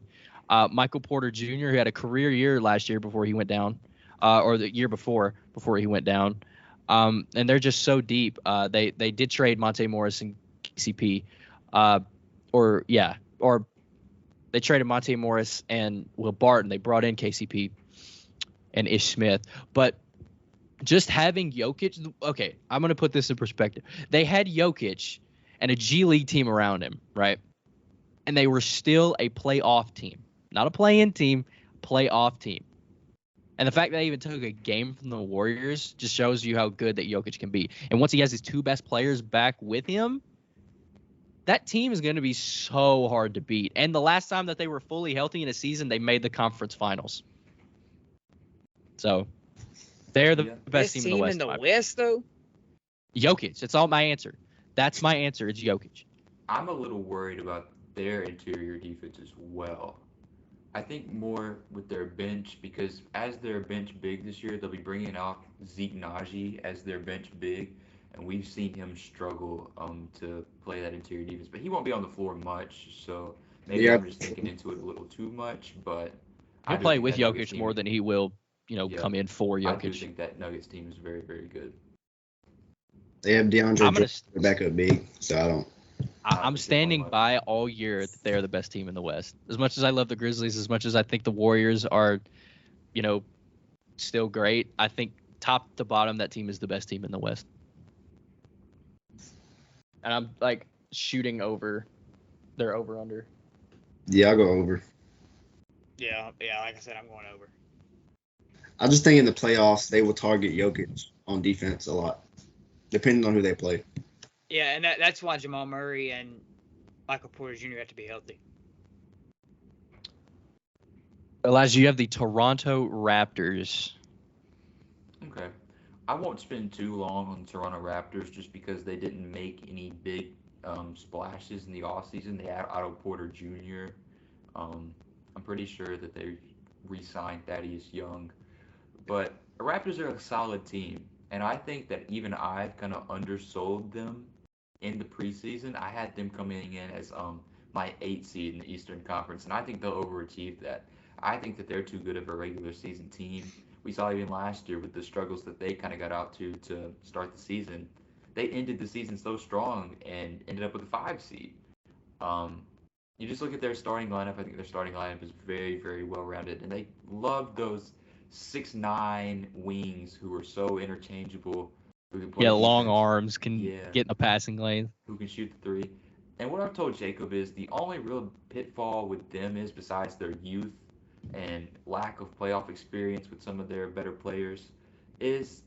Michael Porter Jr., who had a career year last year before he went down, or the year before he went down. And they're just so deep. They did trade Monte Morris and KCP, or they traded Monte Morris and Will Barton. They brought in KCP and Ish Smith. But just having Jokic, okay, I'm going to put this in perspective. They had Jokic and a G League team around him, right? And they were still a playoff team. Not a play-in team, playoff team. And the fact that they even took a game from the Warriors just shows you how good that Jokic can be. And once he has his two best players back with him, that team is going to be so hard to beat. And the last time that they were fully healthy in a season, they made the conference finals. So they're the best team in the West. In the West, though? Jokic. It's all my answer. That's my answer. It's Jokic. I'm a little worried about their interior defense as well. I think more with their bench, because as their bench big this year, they'll be bringing out Zeke Naji as their bench big, and we've seen him struggle to play that interior defense. But he won't be on the floor much, so maybe I'm just thinking into it a little too much. But he'll play with Jokic more than he will, come in for Jokic. I do think that Nuggets team is very, very good. They have DeAndre back up big, so I don't. I'm standing by all year that they're the best team in the West. As much as I love the Grizzlies, as much as I think the Warriors are, still great, I think top to bottom, that team is the best team in the West. And I'm like shooting over their over-under. Yeah, I'll go over. Yeah, like I said, I'm going over. I just think in the playoffs, they will target Jokic on defense a lot, depending on who they play. Yeah, and that's why Jamal Murray and Michael Porter Jr. have to be healthy. Elijah, you have the Toronto Raptors. Okay. I won't spend too long on the Toronto Raptors just because they didn't make any big splashes in the offseason. They had Otto Porter Jr. I'm pretty sure that they re-signed Thaddeus Young. But the Raptors are a solid team. And I think that even I've kind of undersold them in the preseason. I had them coming in as my 8th seed in the Eastern Conference, and I think they'll overachieve that. I think that they're too good of a regular season team. We saw even last year with the struggles that they kind of got out to start the season. They ended the season so strong and ended up with a 5 seed. You just look at their starting lineup. I think their starting lineup is very, very well-rounded, and they love those 6'9" wings who are so interchangeable. Who can play long defense. arms, can get in the passing lane. Who can shoot the three. And what I've told Jacob is the only real pitfall with them is, besides their youth and lack of playoff experience with some of their better players, is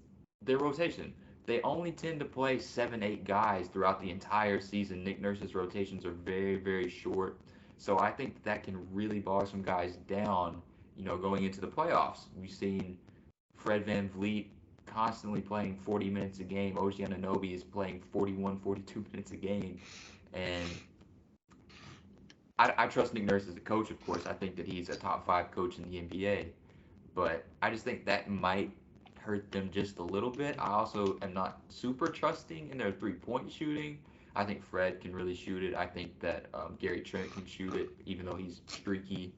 their rotation. They only tend to play 7, 8 guys throughout the entire season. Nick Nurse's rotations are very, very short. So I think that can really bog some guys down, going into the playoffs. We've seen Fred VanVleet constantly playing 40 minutes a game. OG Anunoby is playing 41, 42 minutes a game. And I trust Nick Nurse as a coach, of course. I think that he's a top 5 coach in the NBA. But I just think that might hurt them just a little bit. I also am not super trusting in their three-point shooting. I think Fred can really shoot it. I think that Gary Trent can shoot it, even though he's streaky.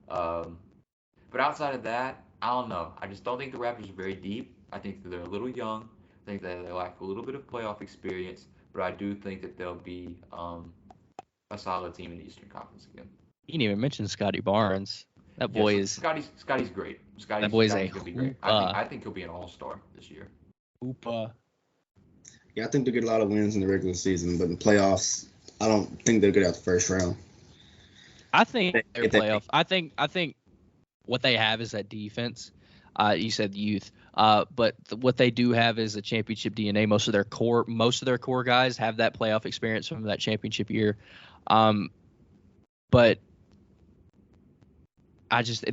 But outside of that, I don't know. I just don't think the Raptors are very deep. I think that they're a little young. I think that they lack a little bit of playoff experience. But I do think that they'll be a solid team in the Eastern Conference again. You didn't even mention Scotty Barnes. That boy is. Scotty's great. That boy's Scotty's gonna be great. I think he'll be an all-star this year. Yeah, I think they'll get a lot of wins in the regular season, but in the playoffs, I don't think they'll get out the first round. I think they're playoff. I think what they have is that defense. You said youth, but what they do have is a championship DNA. Most of their core guys have that playoff experience from that championship year. But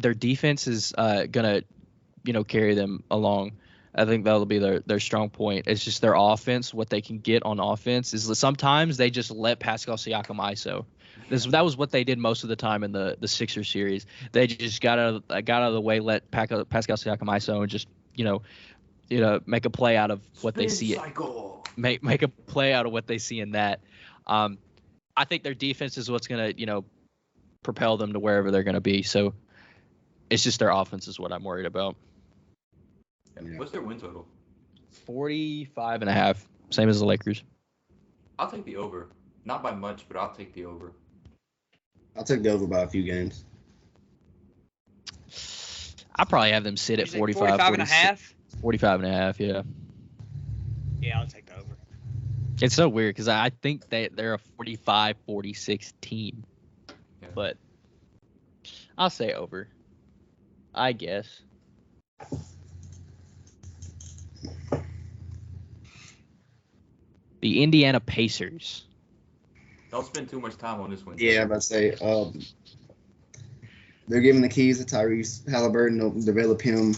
their defense is gonna, carry them along. I think that'll be their strong point. It's just their offense. What they can get on offense is sometimes they just let Pascal Siakam ISO. That was what they did most of the time in the Sixers series. They just got out of the way, let Pascal Siakam ISO, and just make a play out of what they see. Make a play out of what they see in that. I think their defense is what's gonna propel them to wherever they're gonna be. So it's just their offense is what I'm worried about. What's their win total? 45.5, same as the Lakers. I'll take the over. Not by much, but I'll take the over. I'll take the over by a few games. I probably have them sit at 45 and a half. 45.5, yeah. Yeah, I'll take the over. It's so weird because I think they're a 45-46 team. Yeah. But I'll say over, I guess. The Indiana Pacers. Don't spend too much time on this one. Yeah, I'm about to say they're giving the keys to Tyrese Halliburton. They'll develop him,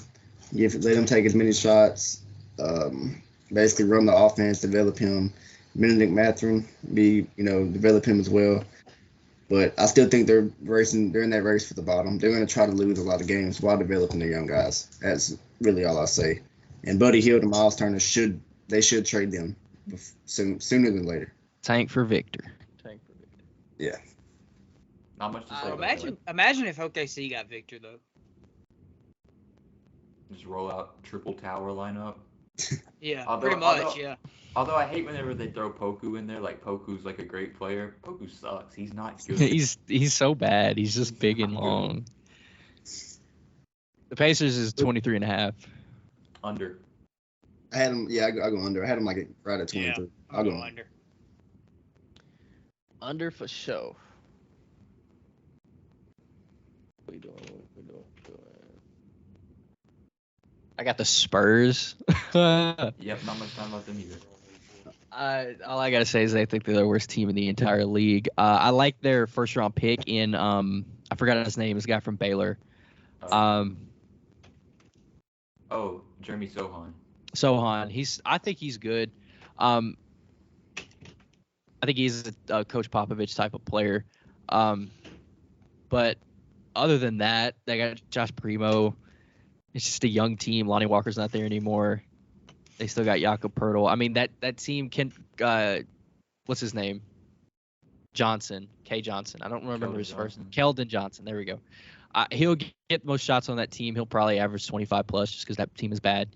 let him take as many shots, basically run the offense, develop him. Benedict Mathurin, develop him as well. But I still think they're in that race for the bottom. They're going to try to lose a lot of games while developing their young guys. That's really all I say. And Buddy Hield and Miles Turner should trade them sooner than later. Tank for Victor. Yeah. Not much to say. Imagine if OKC got Victor though. Just roll out triple tower lineup. Yeah, pretty much. Although I hate whenever they throw Poku in there, like Poku's like a great player. Poku sucks. He's not good. he's so bad. He's just big and long. The Pacers is 23.5. Under. I had him. Yeah, I go under. I had him like right at 23. Yeah, I'll go under. Under for show. What we doing? I got the Spurs. Yep, not much time left in either. All I gotta say is I think they're the worst team in the entire league. I like their first round pick in I forgot his name. This guy from Baylor. Jeremy Sohan. I think he's good. I think he's a Coach Popovich type of player. But other than that, they got Josh Primo. It's just a young team. Lonnie Walker's not there anymore. They still got Jakob Poeltl. I mean, that team can what's his name? Johnson. K. Johnson. I don't remember his first name. Keldon Johnson. There we go. He'll get the most shots on that team. He'll probably average 25 plus just because that team is bad.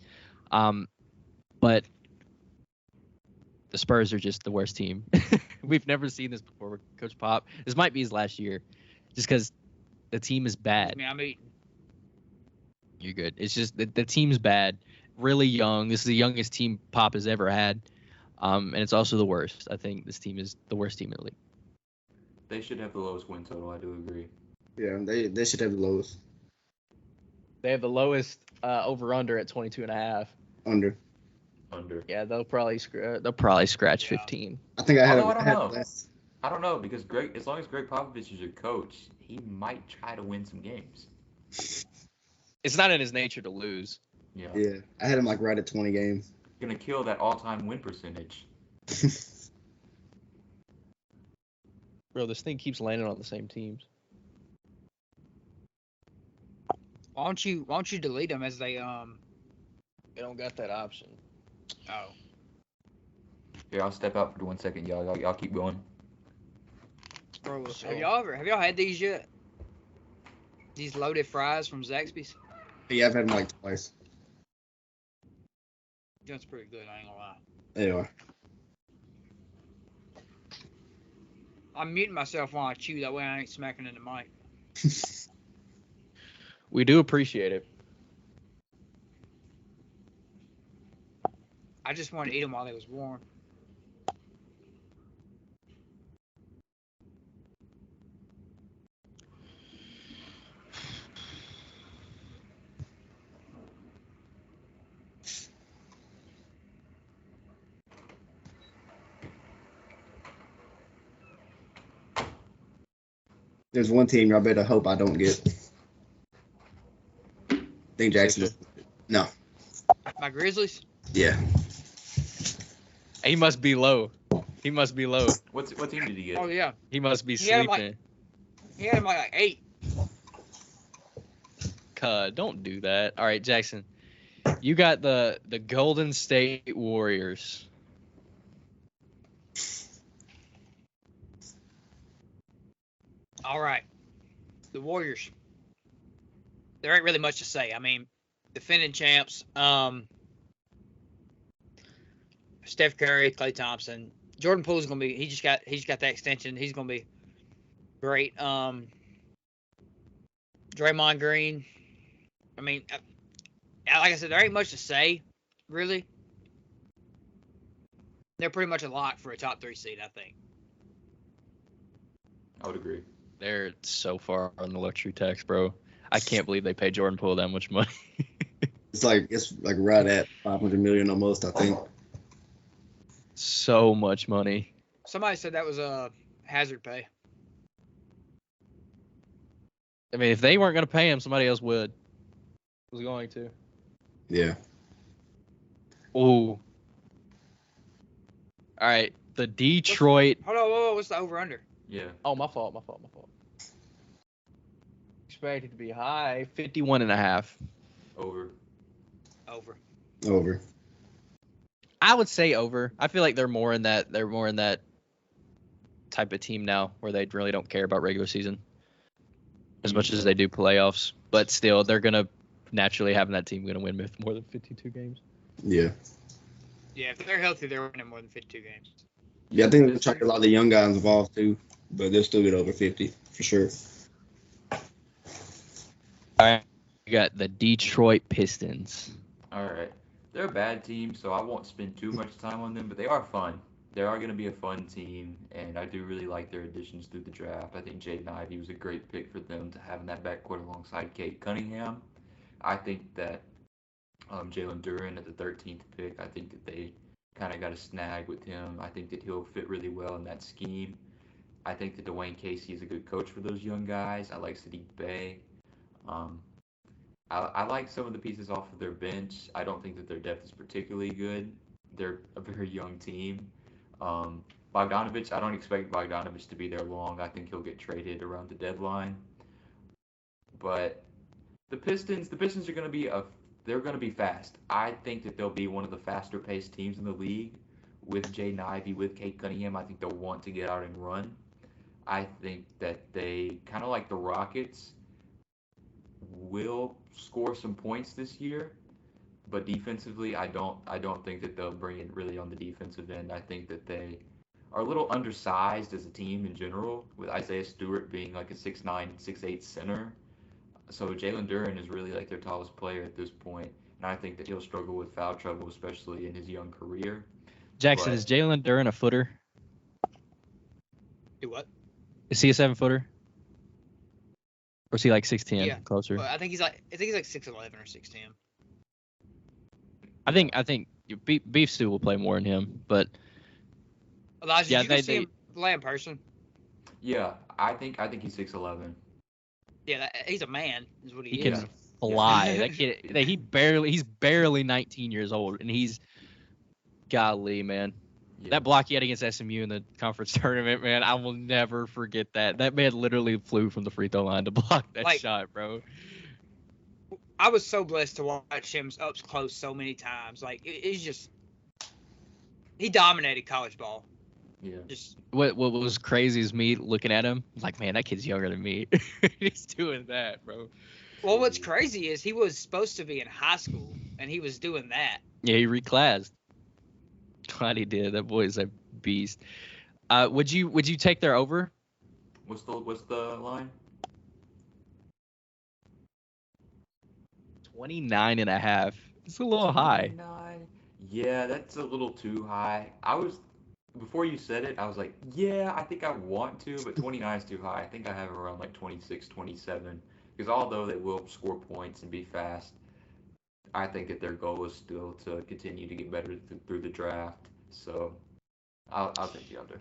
But the Spurs are just the worst team. We've never seen this before with Coach Pop. This might be his last year just because the team is bad. I'm eating. You're good. It's just the team's bad. Really young. This is the youngest team Pop has ever had. And it's also the worst. I think this team is the worst team in the league. They should have the lowest win total. I do agree. Yeah, they should have the lowest. They have the lowest over/under at 22.5. Under. Under. Yeah, they'll probably scratch Yeah. 15. I think I Although I had don't know. less. I don't know because as long as Greg Popovich is your coach, he might try to win some games. It's not in his nature to lose. Yeah. Yeah, I had him like right at 20 games. Gonna kill that all-time win percentage. Bro, this thing keeps landing on the same teams. Why don't you delete them as they They don't got that option. Oh. Here, I'll step out for 1 second, y'all. Y'all keep going. Bro, So- have y'all had these yet? These loaded fries from Zaxby's? Yeah, I've had them like twice. That's pretty good, I ain't gonna lie. They are. I'm muting myself while I chew, that way I ain't smacking in the mic. We do appreciate it. I just wanted to eat them while they was warm. There's one team I better hope I don't get. I think Jackson. No. My Grizzlies? Yeah. He must be low. He must be low. What team did he get? Oh yeah. He must be He had him sleeping. He had them like 8. Don't do that. All right, Jackson. You got the Golden State Warriors. All right. The Warriors. There ain't really much to say. I mean, defending champs, Steph Curry, Klay Thompson, Jordan Poole's gonna be. He's got that extension. He's gonna be great. Draymond Green. I mean, like I said, there ain't much to say, really. They're pretty much a lock for a top 3 seed, I think. I would agree. They're so far on the luxury tax, bro. I can't believe they paid Jordan Poole that much money. It's like right at 500 million almost, I think. So much money. Somebody said that was a hazard pay. I mean, if they weren't going to pay him, somebody else was going to. Yeah. Ooh. All right. The Detroit. Hold on, whoa, what's the over/under? Yeah. Oh, my fault. Expected to be high. 51.5. Over. Over. I would say over. I feel like they're more in that type of team now where they really don't care about regular season as much as they do playoffs. But still, they're gonna naturally having that team gonna win more than 52 games. Yeah. Yeah, if they're healthy, they're winning more than 52 games. Yeah, I think they'll try to get a lot of the young guys involved too, but they'll still get over 50 for sure. All right, you got the Detroit Pistons. All right. They're a bad team, so I won't spend too much time on them, but they are fun. They are going to be a fun team, and I do really like their additions through the draft. I think Jaden Ivey was a great pick for them to have in that backcourt alongside Cade Cunningham. I think that Jalen Duren at the 13th pick, I think that they kind of got a snag with him. I think that he'll fit really well in that scheme. I think that Dwayne Casey is a good coach for those young guys. I like Sadiq Bey. I like some of the pieces off of their bench. I don't think that their depth is particularly good. They're a very young team. Bogdanovich, I don't expect Bogdanovich to be there long. I think he'll get traded around the deadline. But the Pistons are going to be they're going to be fast. I think that they'll be one of the faster paced teams in the league with Jaden Ivey, with Cade Cunningham. I think they'll want to get out and run. I think that they kind of like the Rockets will score some points this year, but defensively, I don't think that they'll bring it really on the defensive end. I think that they are a little undersized as a team in general, with Isaiah Stewart being like a 6'9", 6'8" center. So Jalen Duren is really like their tallest player at this point, and I think that he'll struggle with foul trouble, especially in his young career. Jackson, But- is Jalen Duren a footer? Do what? Is he a 7-footer? Or is he like 6'10", Yeah. closer? Well, I think he's like 6'11" or 6'10". I think Beef Stew will play more than him, but Elijah, yeah, did you go see him play in person? Yeah, I think he's 6'11". Yeah, he's a man, is what he he can is. fly. That kid, he's barely 19 years old, and he's golly, man. Yeah. That block he had against SMU in the conference tournament, man, I will never forget that. That man literally flew from the free throw line to block that shot, bro. I was so blessed to watch him up close so many times. Like, it's just – he dominated college ball. Yeah. Just what was crazy is me looking at him, like, man, that kid's younger than me. He's doing that, bro. Well, what's crazy is he was supposed to be in high school, and he was doing that. Yeah, he reclassed. God, he did. That boy's a beast. Would you take their over? What's the line? 29.5. It's a little high. 29. Yeah, that's a little too high. Before you said it, I was like, yeah, I think I want to, but 29 is too high. I think I have around like 26, 27. Because although they will score points and be fast, I think that their goal is still to continue to get better through the draft. So I'll take the under.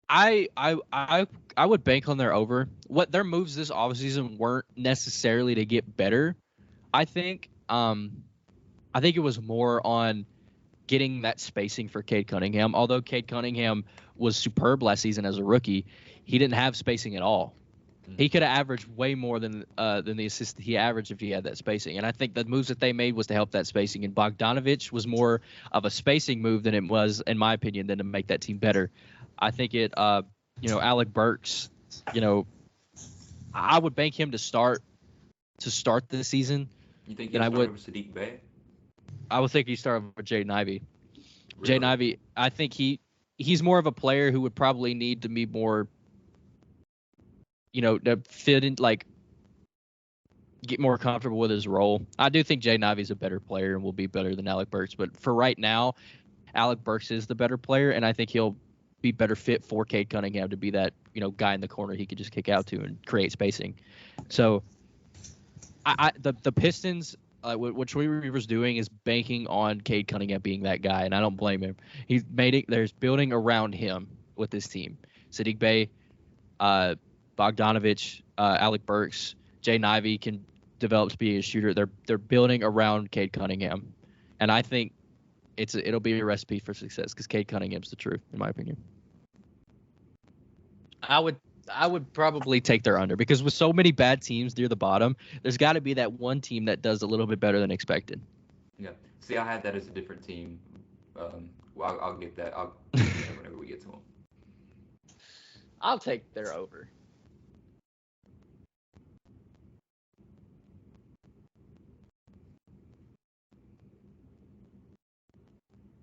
I would bank on their over. What their moves this offseason weren't necessarily to get better. I think it was more on getting that spacing for Cade Cunningham. Although Cade Cunningham was superb last season as a rookie, he didn't have spacing at all. He could have averaged way more than the assist he averaged if he had that spacing. And I think the moves that they made was to help that spacing. And Bogdanovich was more of a spacing move than it was, in my opinion, than to make that team better. I think Alec Burks, I would bank him to start this season. You think he'll start over Sadiq Bey? I would think he'd start over Jaden Ivey. Really? Jaden Ivey, I think he's more of a player who would probably need to be more, to fit in, like, get more comfortable with his role. I do think Jaden Ivey's a better player and will be better than Alec Burks. But for right now, Alec Burks is the better player, and I think he'll be better fit for Cade Cunningham to be that, guy in the corner he could just kick out to and create spacing. So the Pistons, what Troy Weaver's doing is banking on Cade Cunningham being that guy, and I don't blame him. He's made it. There's building around him with this team. Sadiq Bey, Bogdanovich, Alec Burks, Jaden Ivey can develop to be a shooter. They're building around Cade Cunningham, and I think it'll be a recipe for success because Cade Cunningham's the truth, in my opinion. I would probably take their under because with so many bad teams near the bottom, there's got to be that one team that does a little bit better than expected. Yeah. See, I had that as a different team. Well, I'll get that. I'll get that whenever we get to them. I'll take their over.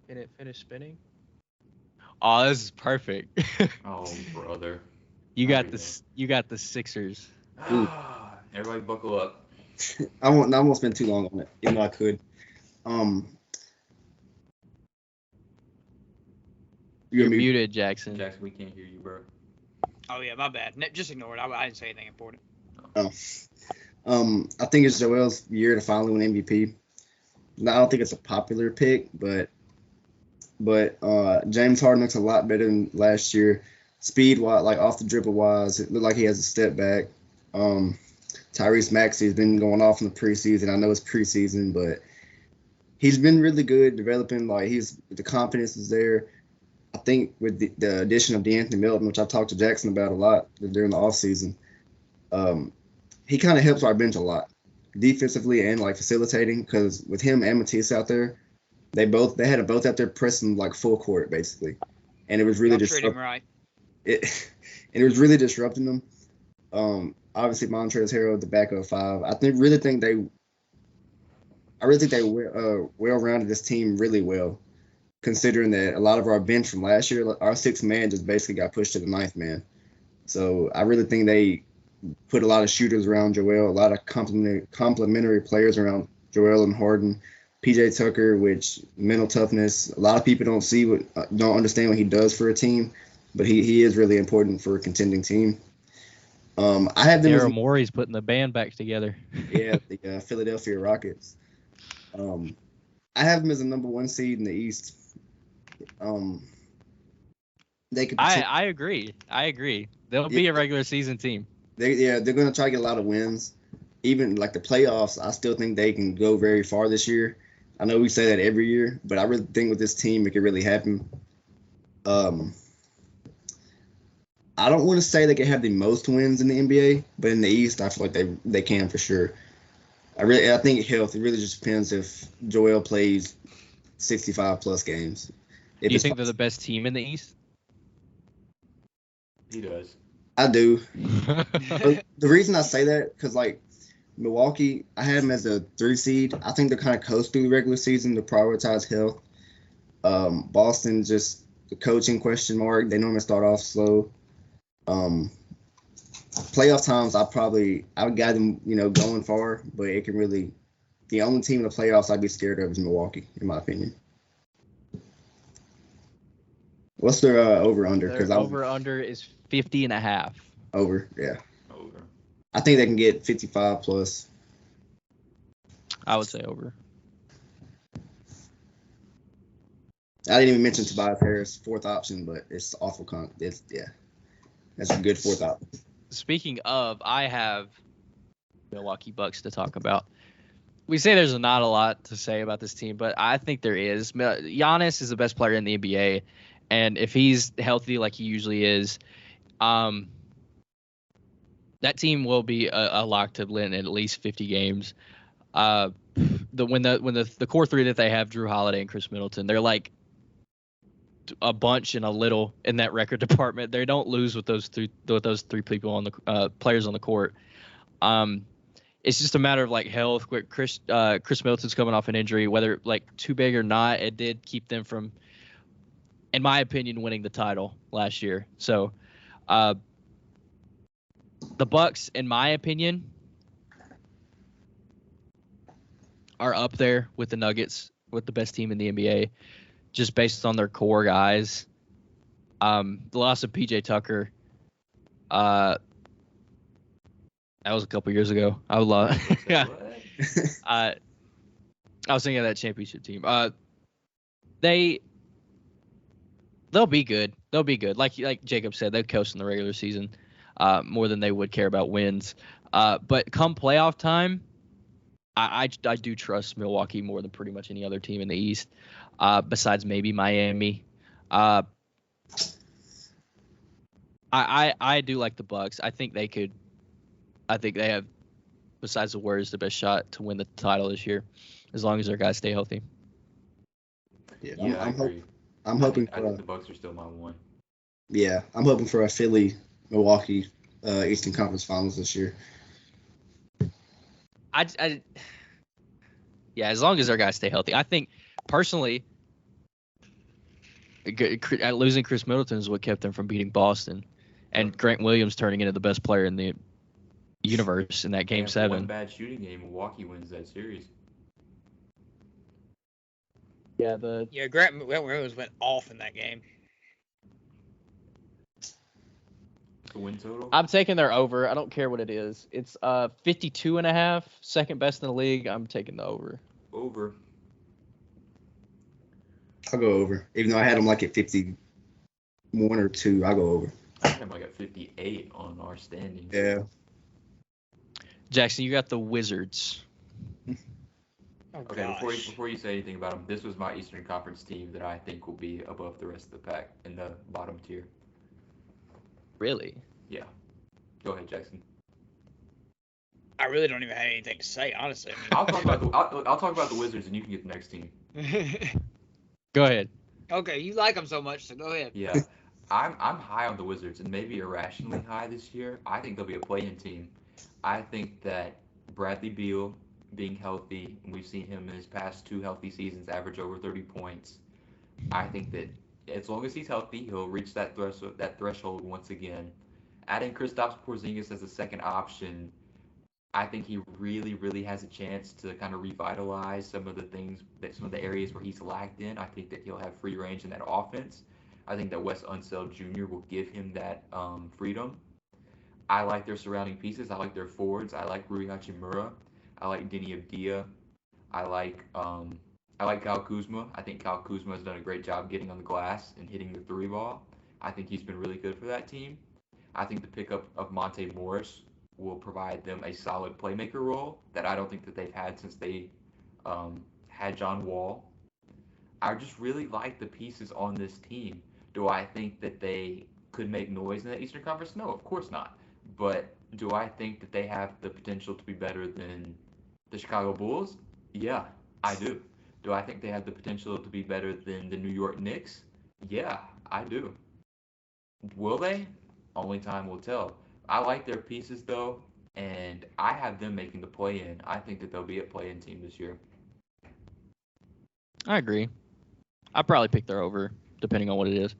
Can it finish spinning? Oh, this is perfect. Oh, brother. You got the Sixers. Everybody buckle up. I won't spend too long on it, even though I could. You're muted, Jackson. Jackson, we can't hear you, bro. Oh, yeah, my bad. Just ignore it. I didn't say anything important. I think it's Joel's year to finally win MVP. Now, I don't think it's a popular pick, but James Harden looks a lot better than last year. Speed-wise, like off the dribble wise, it looked like he has a step back. Tyrese Maxey has been going off in the preseason. I know it's preseason, but he's been really good developing. Like the confidence is there. I think with the addition of DeAnthony Melton, which I've talked to Jackson about a lot during the offseason, he kind of helps our bench a lot defensively and like facilitating because with him and Matisse out there, they had both out there pressing like full court basically, and it was really right. It was really disrupting them. Obviously Montrezl Harrell, the backup five. I really think they well-rounded this team really well, considering that a lot of our bench from last year, our sixth man just basically got pushed to the ninth man. So I really think they put a lot of shooters around Joel, a lot of complementary players around Joel and Harden. PJ Tucker, which mental toughness, a lot of people don't understand what he does for a team. but he is really important for a contending team. I have them Daryl Morey's putting the band back together. the Philadelphia Rockets. I have them as a number 1 seed in the East. They could. I agree. They'll be a regular season team. They're going to try to get a lot of wins. Even like the playoffs, I still think they can go very far this year. I know we say that every year, but I really think with this team it could really happen. I don't want to say they can have the most wins in the NBA, but in the East, I feel like they can for sure. I think health. It really just depends if Joel plays 65 plus games. Do you think they're the best team in the East? He does. I do. The reason I say that because like Milwaukee, I had them as a 3 seed. I think they're kind of coast through the regular season to prioritize health. Boston, just the coaching question mark. They normally start off slow. Playoff times, I would guide them, going far, but it can really. The only team in the playoffs I'd be scared of is Milwaukee, in my opinion. What's their over/under? Their over/under is 50.5. Over, yeah. Over. I think they can get 55 plus. I would say over. I didn't even mention Tobias Harris, 4th option, but it's awful. That's a good 4th option. Speaking of, I have Milwaukee Bucks to talk about. We say there's not a lot to say about this team, but I think there is. Giannis is the best player in the NBA, and if he's healthy like he usually is, that team will be a lock to win at least 50 games. When the core 3 that they have, Drew Holiday and Chris Middleton, they're like a bunch and a little in that record department. They don't lose with those three people on the players on the court. It's just a matter of like health. Chris Middleton's coming off an injury, whether like too big or not, it did keep them from, in my opinion, winning the title last year. So the Bucks, in my opinion, are up there with the Nuggets, with the best team in the NBA, just based on their core guys. The loss of PJ Tucker, that was a couple years ago. I would love. Yeah. I was thinking of that championship team. They'll be good. They'll be good. Like Jacob said, they'll coast in the regular season more than they would care about wins. But come playoff time, I do trust Milwaukee more than pretty much any other team in the East, besides maybe Miami. I do like the Bucks. I think they have, besides the Warriors, the best shot to win the title this year, as long as their guys stay healthy. Yeah, I agree. I'm hoping. I think the Bucks are still my 1. Yeah, I'm hoping for a Philly-Milwaukee Eastern Conference Finals this year. Yeah, as long as their guys stay healthy. I think personally, losing Chris Middleton is what kept them from beating Boston, and Grant Williams turning into the best player in the universe in that Game 7. One bad shooting game, Milwaukee wins that series. Yeah, Grant Williams went off in that game. The win total? I'm taking their over. I don't care what it is. It's 52.5, second best in the league. I'm taking the over. Over. I'll go over. Even though I had them like at 51 or 2, I'll go over. I had them like at 58 on our standings. Yeah. Jackson, you got the Wizards. Okay, before you say anything about them, this was my Eastern Conference team that I think will be above the rest of the pack in the bottom tier. Really? Yeah. Go ahead, Jackson. I really don't even have anything to say, honestly. I'll talk about the Wizards, and you can get the next team. Go ahead. Okay, you like them so much, so go ahead. Yeah, I'm high on the Wizards, and maybe irrationally high this year. I think they'll be a play-in team. I think that Bradley Beal being healthy, and we've seen him in his past 2 healthy seasons average over 30 points. I think that as long as he's healthy, he'll reach that threshold once again. Adding Kristaps Porzingis as a second option, I think he really, really has a chance to kind of revitalize some of the areas where he's lacked in. I think that he'll have free range in that offense. I think that Wes Unseld Jr. will give him that freedom. I like their surrounding pieces. I like their forwards. I like Rui Hachimura. I like Denny Avdia. I like Kyle Kuzma. I think Kyle Kuzma has done a great job getting on the glass and hitting the three ball. I think he's been really good for that team. I think the pickup of Monte Morris will provide them a solid playmaker role that I don't think that they've had since they had John Wall. I just really like the pieces on this team. Do I think that they could make noise in the Eastern Conference? No, of course not. But do I think that they have the potential to be better than the Chicago Bulls? Yeah, I do. Do I think they have the potential to be better than the New York Knicks? Yeah, I do. Will they? Only time will tell. I like their pieces though, and I have them making the play-in. I think that they'll be a play-in team this year. I agree. I'd probably pick their over, depending on what it is.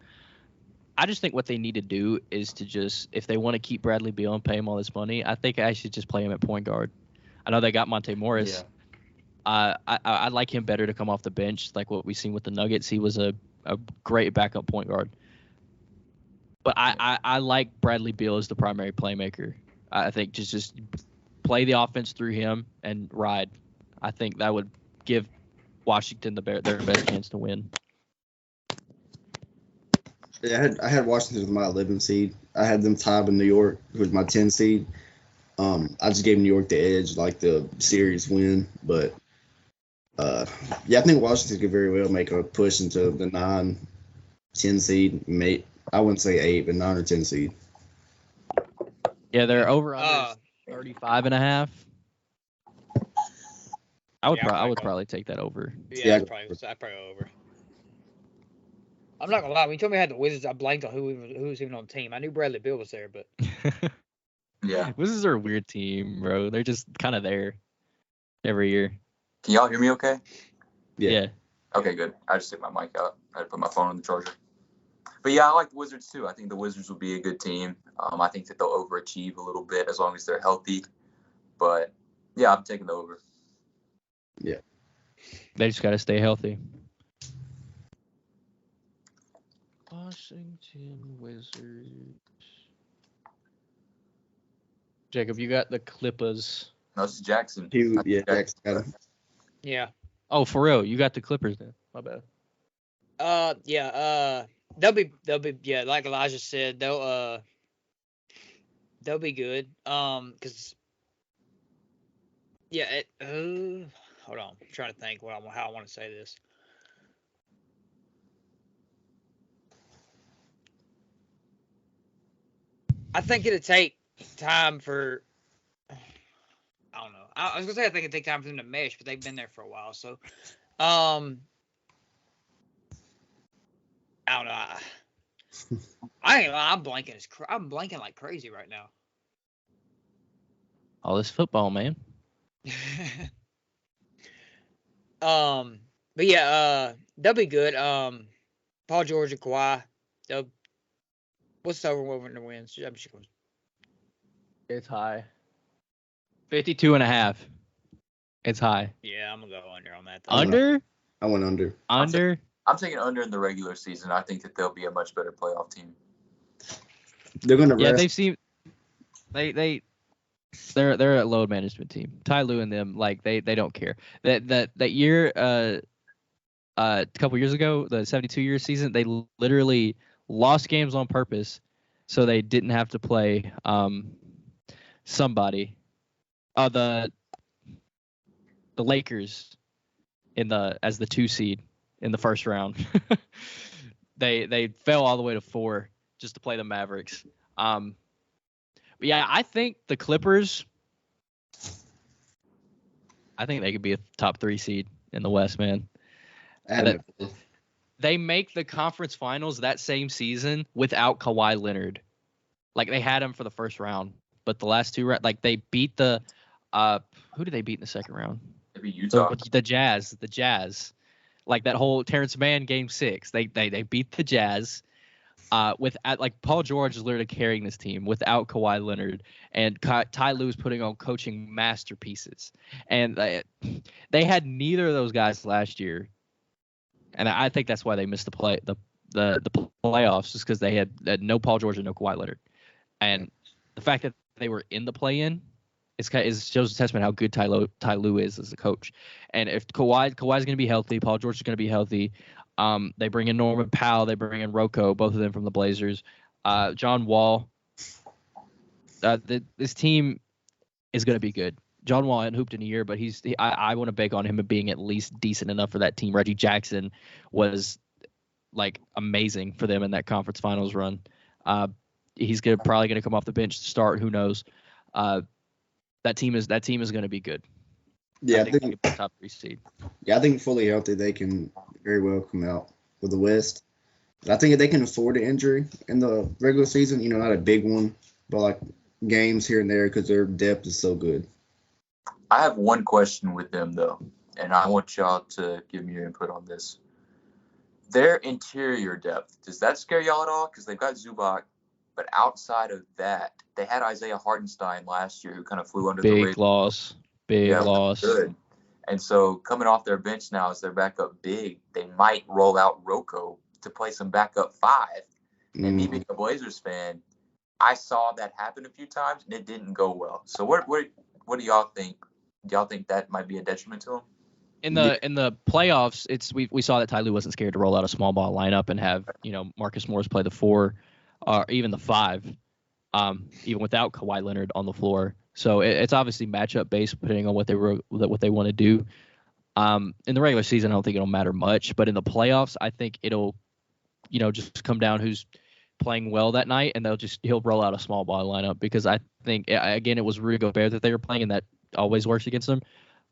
I just think what they need to do is to just, if they want to keep Bradley Beal and pay him all this money, I think I should just play him at point guard. I know they got Monte Morris. Yeah. I'd like him better to come off the bench, like what we've seen with the Nuggets. He was a great backup point guard. But I like Bradley Beal as the primary playmaker. I think just play the offense through him and ride. I think that would give Washington their best chance to win. Yeah, I had Washington as my 11 seed. I had them tied with New York, who was my 10 seed. I just gave New York the edge, like the series win. But, I think Washington could very well make a push into the 9, 10 seed. I wouldn't say 8, but 9 or 10 seed. Yeah, they're over under 35.5. I would probably take that over. Yeah, I'd probably go over. I'm not gonna lie. When you told me I had the Wizards, I blanked on who was even on the team. I knew Bradley Beal was there, but Yeah. Wizards are a weird team, bro. They're just kind of there every year. Can y'all hear me okay? Yeah. Okay, good. I just took my mic out. I had to put my phone on the charger. But yeah, I like the Wizards too. I think the Wizards will be a good team. I think that they'll overachieve a little bit as long as they're healthy. But yeah, I'm taking the over. Yeah. They just got to stay healthy. Washington Wizards. Jacob, you got the Clippers. No, this is Jackson. Jackson got him. yeah. Oh, for real? You got the Clippers then? My bad. They'll be like Elijah said, they'll be good. Cause hold on, I'm trying to think how I want to say this. I think it'll take time for. I don't know. I was gonna say I think it'd take time for them to mesh, but they've been there for a while, so. I don't know. I ain't lying, I'm blanking like crazy right now. All this football, man. But yeah, they'll be good. Paul George and Kawhi. What's the over in the wins? It's high. 52.5. It's high. Yeah, I'm gonna go under on that. Though. Under? I went under. Under? I'm taking under in the regular season. I think that they'll be a much better playoff team. They're gonna rest. Yeah, they've seen. They're a load management team. Ty Lue and them, like they don't care. That year, a couple years ago, the 72-year season, they literally lost games on purpose, so they didn't have to play somebody. The Lakers as the 2 seed in the first round. They fell all the way to 4 just to play the Mavericks. But yeah, I think the Clippers. I think they could be a top 3 seed in the West, man. They make the conference finals that same season without Kawhi Leonard. Like they had him for the first round, but the last 2 rounds, like they beat the. Who did they beat in the second round? They beat Utah. The Jazz. Like that whole Terrence Mann game 6. They beat the Jazz. Like Paul George is literally carrying this team without Kawhi Leonard, and Ty Lue is putting on coaching masterpieces, and they had neither of those guys last year, and I think that's why they missed the the playoffs just because they had no Paul George and no Kawhi Leonard, and the fact that they were in the play-in shows a testament how good Ty Lue is as a coach. And if Kawhi's going to be healthy, Paul George is going to be healthy. They bring in Norman Powell, they bring in Rocco, both of them from the Blazers. John Wall. This team is going to be good. John Wall hadn't hooped in a year, but I want to bake on him being at least decent enough for that team. Reggie Jackson was like amazing for them in that conference finals run. He's probably going to come off the bench to start. Who knows? That team is going to be good. Yeah, I think they top 3 seed. Yeah, I think fully healthy, they can very well come out with the West. But I think if they can afford an injury in the regular season, not a big one, but like games here and there because their depth is so good. I have one question with them, though, and I want y'all to give me your input on this. Their interior depth, does that scare y'all at all? Because they've got Zubac, but outside of that, they had Isaiah Hartenstein last year who kind of flew under the radar. Big loss. Good. And so coming off their bench now as their backup big, they might roll out Rocco to play some backup 5. And me being a Blazers fan, I saw that happen a few times, and it didn't go well. So what do y'all think? Do y'all think that might be a detriment to them? In the playoffs, we saw that Ty Lue wasn't scared to roll out a small ball lineup and have Marcus Morris play the 4 or even the 5, even without Kawhi Leonard on the floor. So it's obviously matchup based, depending on what they want to do. In the regular season, I don't think it'll matter much, but in the playoffs, I think it'll just come down who's playing well that night, and he'll roll out a small ball lineup because I think again it was Rudy Gobert that they were playing, and that always works against them.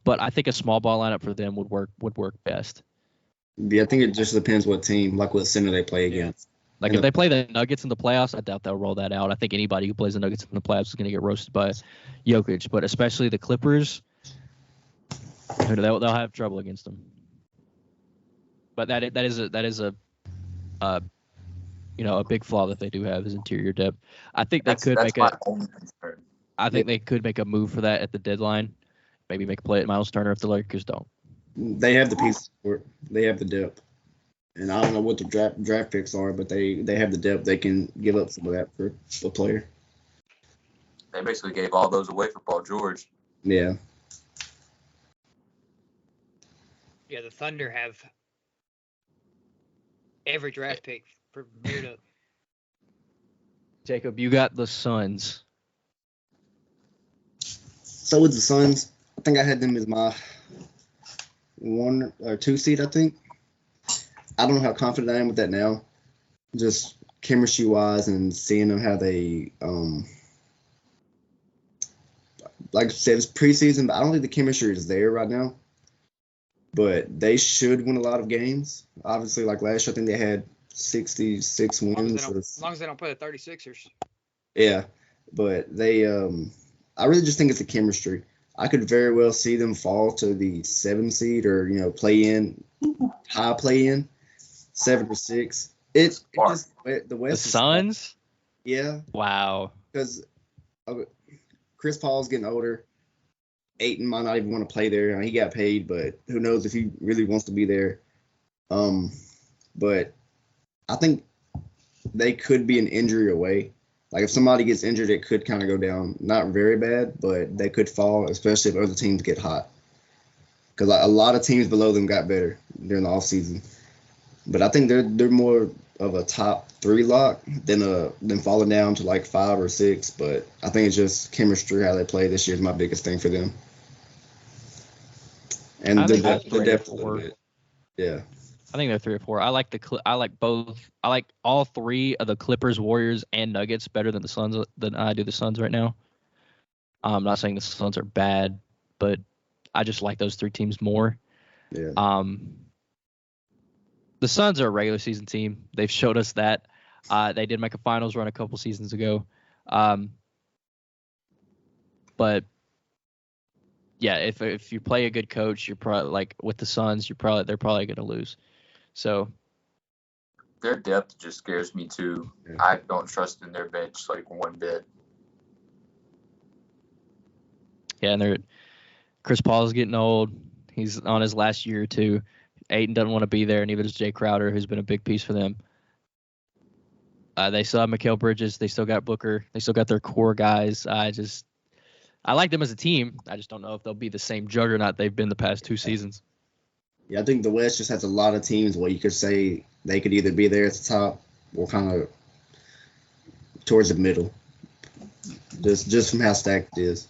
But I think a small ball lineup for them would work best. Yeah, I think it just depends what team, like what center they play against. Like if they play the Nuggets in the playoffs, I doubt they'll roll that out. I think anybody who plays the Nuggets in the playoffs is going to get roasted by Jokic, but especially the Clippers, they'll have trouble against them. But that is a big flaw that they do have is interior depth. I think they could make a move for that at the deadline. Maybe make a play at Miles Turner if the Lakers don't. They have the pieces for it. They have the depth. And I don't know what the draft picks are, but they have the depth. They can give up some of that for a player. They basically gave all those away for Paul George. Yeah. Yeah, the Thunder have every draft pick from here to. Jacob, you got the Suns. So with the Suns, I think I had them as my 1 or 2 seed, I think. I don't know how confident I am with that now. Just chemistry-wise and seeing them how they, like I said, it's preseason, but I don't think the chemistry is there right now. But they should win a lot of games. Obviously, like last year, I think they had 66 wins. As long as they don't play the 36ers. Yeah, but they, I really just think it's the chemistry. I could very well see them fall to the 7 seed or, high play in. 7 or 6. It's just the West. The Suns? Yeah. Wow. Because Chris Paul's getting older. Ayton might not even want to play there. He got paid, but who knows if he really wants to be there. But I think they could be an injury away. Like if somebody gets injured, it could kind of go down. Not very bad, but they could fall, especially if other teams get hot. Because a lot of teams below them got better during the offseason. But I think they're more of a top 3 lock than falling down to like 5 or 6. But I think it's just chemistry, how they play this year is my biggest thing for them. And the depth a little bit. Yeah. I think they're 3 or 4. I like both. I like all 3 of the Clippers, Warriors, and Nuggets better than the Suns than I do the Suns right now. I'm not saying the Suns are bad, but I just like those 3 teams more. Yeah. The Suns are a regular season team. They've showed us that. They did make a finals run a couple seasons ago. But yeah, if you play a good coach, you're probably like with the Suns, they're probably going to lose. So their depth just scares me too. Yeah. I don't trust in their bench like one bit. Yeah, and Chris Paul is getting old. He's on his last year or 2. Ayton doesn't want to be there, and neither does Jay Crowder, who's been a big piece for them. They still have Mikal Bridges. They still got Booker. They still got their core guys. I like them as a team. I just don't know if they'll be the same juggernaut they've been the past 2 seasons. Yeah, I think the West just has a lot of teams where you could say they could either be there at the top or kind of towards the middle. Just from how stacked it is.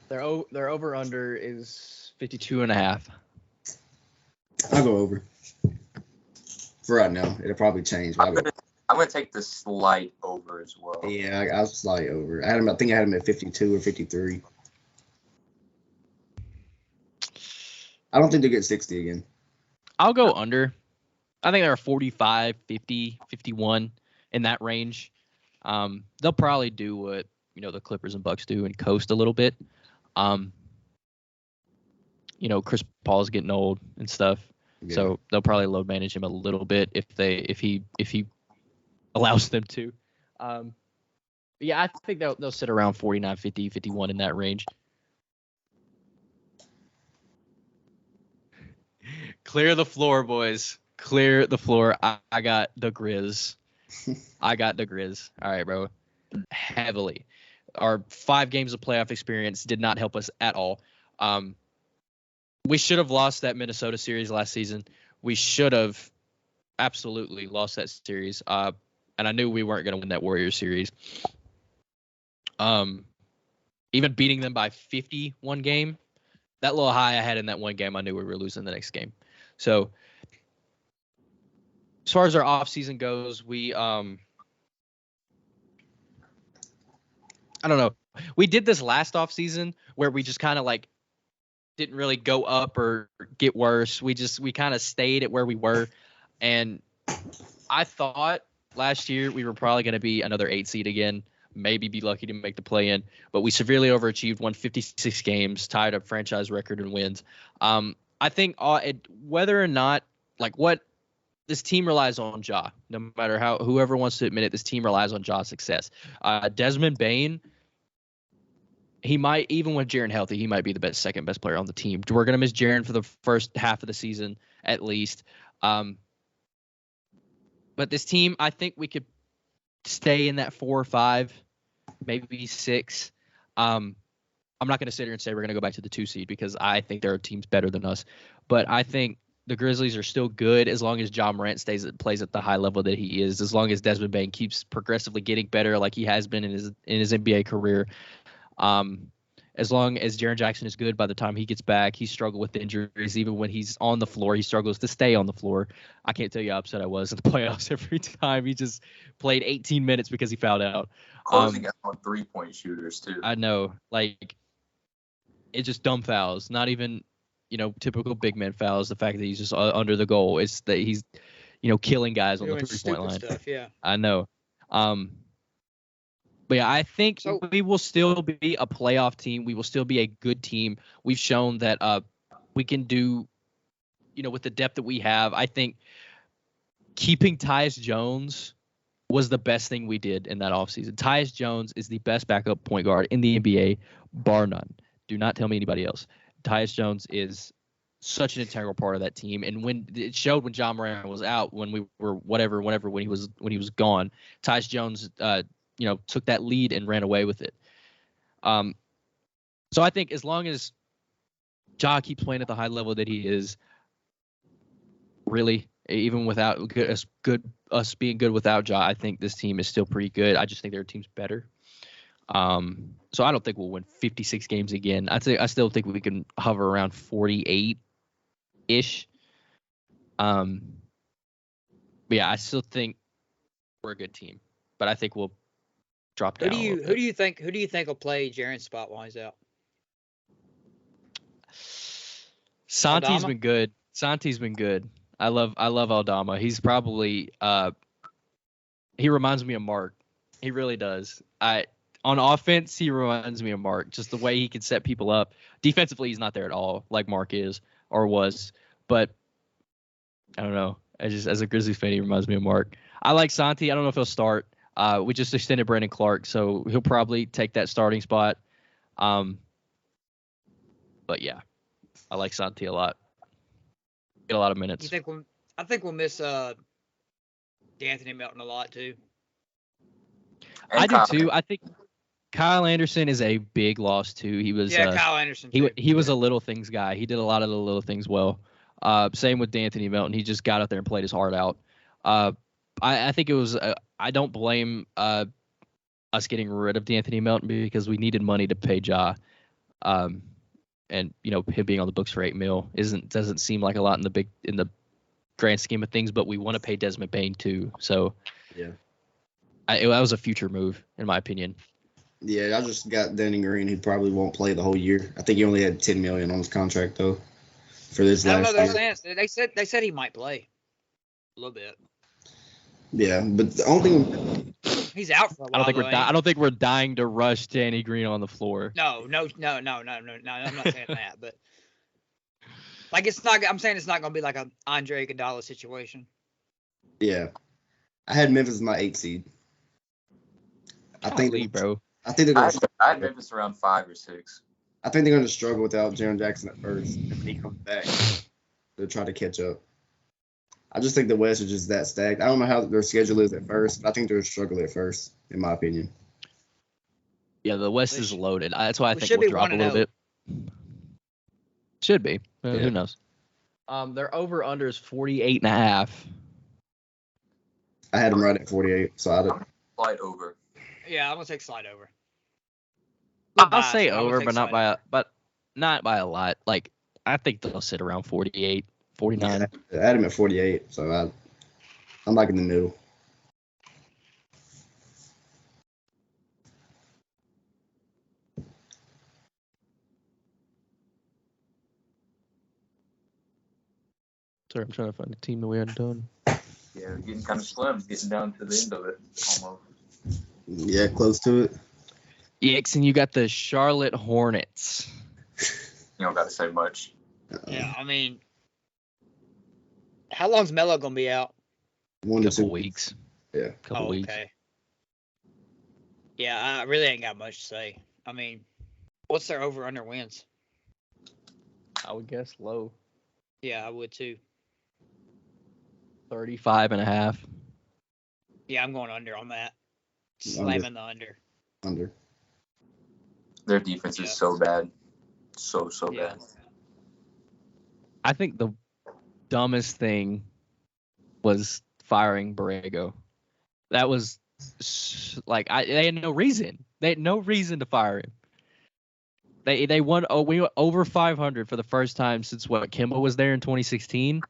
Their over under is 52.5. I'll go over. For right now, it'll probably change. I'm gonna take the slight over as well. Yeah, I was slight over. I think I had him at 52 or 53. I don't think they'll get 60 again. I'll go under. I think they're 45, 50, 51 in that range. They'll probably do what the Clippers and Bucks do and coast a little bit. Chris Paul's getting old and stuff, so they'll probably load manage him a little bit if he allows them to. Yeah, I think they'll sit around 49, 50, 51 in that range. Clear the floor, boys. Clear the floor. I got the Grizz. I got the Grizz. All right, bro. Heavily. Our 5 games of playoff experience did not help us at all. We should have lost that Minnesota series last season. We should have absolutely lost that series. And I knew we weren't going to win that Warriors series. Even beating them by 50 one game, that little high I had in that one game, I knew we were losing the next game. So as far as our offseason goes, we I don't know. We did this last offseason where we just kind of like didn't really go up or get worse. We kind of stayed at where we were. And I thought last year we were probably going to be another 8 seed again, maybe be lucky to make the play-in. But we severely overachieved, won 56 games, tied a franchise record in wins. I think whether or not, like what this team relies on Ja, no matter whoever wants to admit it, this team relies on Ja's success. Desmond Bane, he might, even with Jaren healthy, he might be the second best player on the team. We're going to miss Jaren for the first half of the season at least. But this team, I think we could stay in that 4 or 5, maybe 6. I'm not going to sit here and say we're going to go back to the 2 seed because I think there are teams better than us. But I think the Grizzlies are still good as long as Ja Morant plays at the high level that he is, as long as Desmond Bane keeps progressively getting better like he has been in his NBA career. As long as Jaren Jackson is good by the time he gets back, he struggled with injuries. Even when he's on the floor, he struggles to stay on the floor. I can't tell you how upset I was in the playoffs every time. He just played 18 minutes because he fouled out. Closing out on 3-point shooters, too. I know. Like, it's just dumb fouls. Not even, typical big man fouls. The fact that he's just under the goal. It's that he's, killing guys on the 3-point line. Stuff, yeah. I know. But yeah, I think we will still be a playoff team. We will still be a good team. We've shown that we can do, with the depth that we have. I think keeping Tyus Jones was the best thing we did in that offseason. Tyus Jones is the best backup point guard in the NBA, bar none. Do not tell me anybody else. Tyus Jones is such an integral part of that team, and when it showed when Ja Morant was out, when we were when he was gone, Tyus Jones took that lead and ran away with it. So I think as long as Ja keeps playing at the high level that he is, really, even without us being good without Ja, I think this team is still pretty good. I just think their team's better. So I don't think we'll win 56 games again. I still think we can hover around 48-ish. But yeah, I still think we're a good team. But I think we'll drop down. Who do you think will play Jaren's spot while he's out? Santi's been good. I love Aldama. He's probably he reminds me of Mark. He really does. On offense, he reminds me of Mark. Just the way he can set people up. Defensively, he's not there at all, like Mark is or was. But I don't know. As a Grizzlies fan, he reminds me of Mark. I like Santi. I don't know if he'll start. We just extended Brandon Clark, so he'll probably take that starting spot. But yeah, I like Santi a lot. Get a lot of minutes. I think we'll miss D'Anthony Melton a lot too. And I do Kyle too. I think Kyle Anderson is a big loss too. He was Kyle Anderson too. he was a little things guy. He did a lot of the little things well. Same with D'Anthony Melton. He just got out there and played his heart out. I think it was. I don't blame us getting rid of D'Anthony Melton because we needed money to pay Ja. And him being on the books for $8 million doesn't seem like a lot in the grand scheme of things. But we want to pay Desmond Bane too. So Yeah. that was a future move in my opinion. Yeah, I just got Danny Green. He probably won't play the whole year. I think he only had $10 million on his contract though for this I don't know. last year. They said he might play a little bit. Yeah, but the only thing He's out for a while. I don't think we're dying to rush Danny Green on the floor. No. I'm not saying that, but like it's not. I'm saying it's not going to be like a Andre Iguodala situation. Yeah, I had Memphis as my 8th seed. I think bro. I think they're going. I had Memphis around 5 or 6. I think they're going to struggle without Jaren Jackson at first. And when he comes back, they'll try to catch up. I just think the West is just that stacked. I don't know how their schedule is at first, but I think they'll struggle at first, in my opinion. Yeah, the West is loaded. That's why I think should we'll be drop a little 1-0. bit. Should be. Yeah. Who knows? Their over/under is 48.5. I had them right at 48, so I don't. Slide over. Yeah, I'm gonna take slide over. I'll say I'm gonna over, take but not slide by over. not by a lot. Like I think they'll sit around 48, 49. I had them at 48, so I'm like in the middle. Sorry, I'm trying to find a team that we hadn't done. Yeah, getting kind of slim, getting down to the end of it almost. Yeah, close to it. Yikes, and you got the Charlotte Hornets. You don't got to say much. Yeah, I mean, how long's Melo gonna be out? 1 to 2 Couple weeks. Yeah. Couple weeks. Okay. Yeah, I really ain't got much to say. I mean, what's their over/under wins? I would guess low. Yeah, I would too. 35.5. Yeah, I'm going under on that. Slamming the under. Their defense is so bad. So Yeah. bad. I think the dumbest thing was firing Borrego. That was they had no reason. They had no reason to fire him. They won over 500 for the first time since Kimba was there in 2016.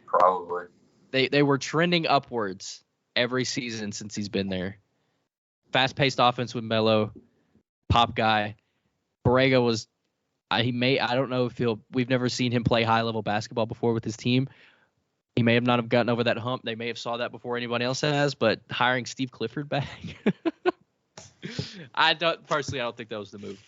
Probably. They were trending upwards every season since he's been there. Fast-paced offense with Melo, pop guy. Borrego was I don't know if we've never seen him play high-level basketball before with his team. He may have not have gotten over that hump. They may have saw that before anyone else has, but hiring Steve Clifford back, I don't think that was the move.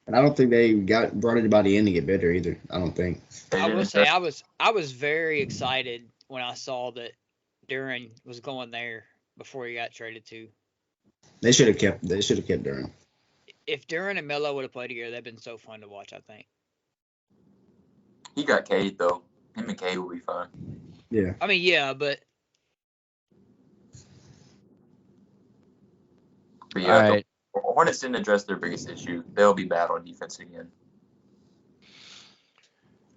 And I don't think they brought anybody in to get better either. I don't think. They I will didn't say address- I was very excited when I saw that Duran was going there before he got traded to. They should have kept Durant. If Duran and Melo would have played together, that'd been so fun to watch. I think. He got Cade though. Him and Cade will be fine. Yeah. I mean, yeah, but But All yeah, right. the Hornets didn't address their biggest issue. They'll be bad on defense again.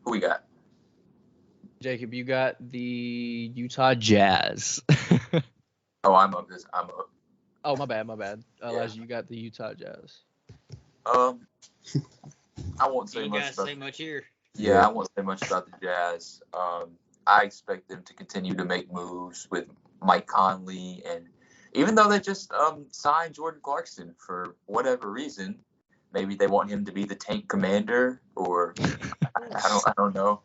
Who we got? Jacob, you got the Utah Jazz. Oh, I'm up. Oh, my bad. Elijah, you got the Utah Jazz. I won't say you much guys about. say much here. Yeah, I won't say much about the Jazz. I expect them to continue to make moves with Mike Conley, and even though they just signed Jordan Clarkson for whatever reason, maybe they want him to be the tank commander, or I don't know.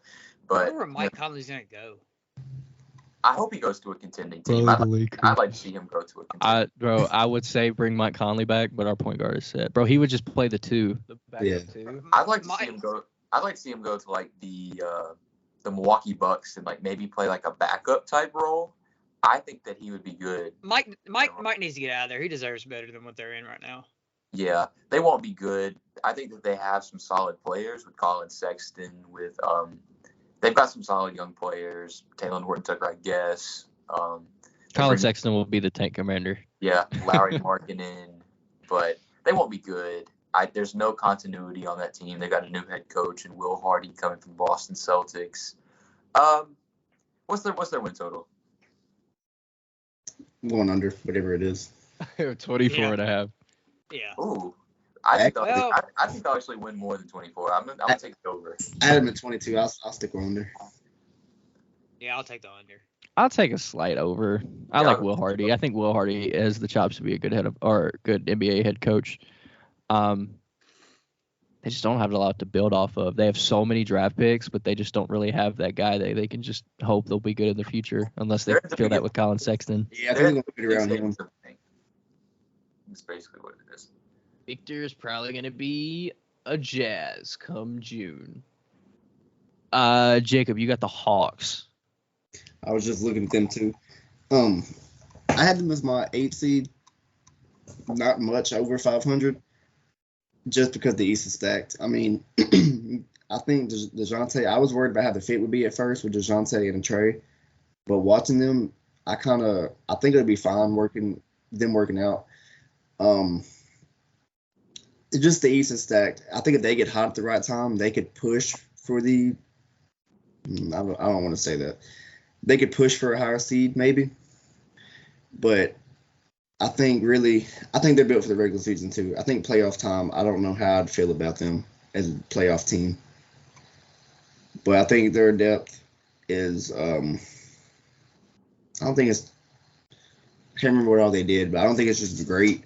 But Where Mike Conley's gonna go? I hope he goes to a contending team. I'd like to see him go to a contending. I would say bring Mike Conley back, but our point guard is set. Bro, he would just play the two. The backup two. I'd like to see him go. I'd like to see him go to like the Milwaukee Bucks and like maybe play like a backup type role. I think that he would be good. Mike needs to get out of there. He deserves better than what they're in right now. Yeah, they won't be good. I think that they have some solid players with Colin Sexton. They've got some solid young players. Taylor Horton Tucker, I guess. Colin Sexton will be the tank commander. Yeah, Lowry Markkinen, but they won't be good. There's no continuity on that team. They got a new head coach and Will Hardy coming from Boston Celtics. What's their win total? Going under, whatever it is. 24 and a half. Yeah. Ooh. I think they'll actually win more than 24. I'm gonna take it over. I had them at 22. I'll stick with under. Yeah, I'll take the under. I'll take a slight over. I like Will Hardy. I think Will Hardy has the chops to be a good good NBA head coach. They just don't have a lot to build off of. They have so many draft picks, but they just don't really have that guy. They can just hope they'll be good in the future, unless they feel that with Colin Sexton. Yeah, I think they're going to put it around him. That's basically what it is. Victor is probably going to be a Jazz come June. Jacob, you got the Hawks. I was just looking at them too. I had them as my 8 seed, not much over 500, just because the East is stacked. I mean, I think DeJounte, I was worried about how the fit would be at first with DeJounte and Trey, but watching them, I think it'll be fine working out. It's just the East is stacked. I think if they get hot at the right time, they could push for the. I don't want to say that. They could push for a higher seed, maybe. But I think they're built for the regular season too. I think playoff time, I don't know how I'd feel about them as a playoff team. But I think their depth is I can't remember what all they did, but I don't think it's just great.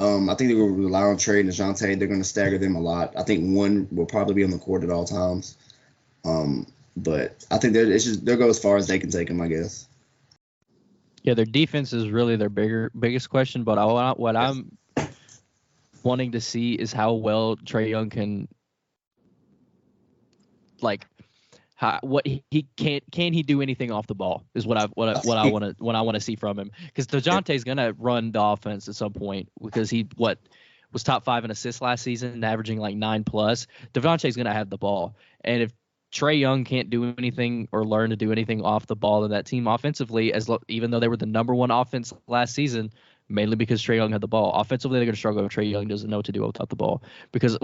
I think they will rely on Trey and DeJounte. They're going to stagger them a lot. I think one will probably be on the court at all times. But I think they'll go as far as they can take them, I guess. Yeah, their defense is really their biggest question. But what I'm wanting to see is how well Trae Young can, can he do anything off the ball is what I want to see from him, because DeJounte's gonna run the offense at some point, because he was top 5 in assists last season, averaging like 9+. DeJounte's gonna have the ball, and if Trae Young can't do anything or learn to do anything off the ball in that team offensively, even though they were the number 1 offense last season, mainly because Trae Young had the ball. Offensively, they're going to struggle if Trae Young doesn't know what to do without the ball, because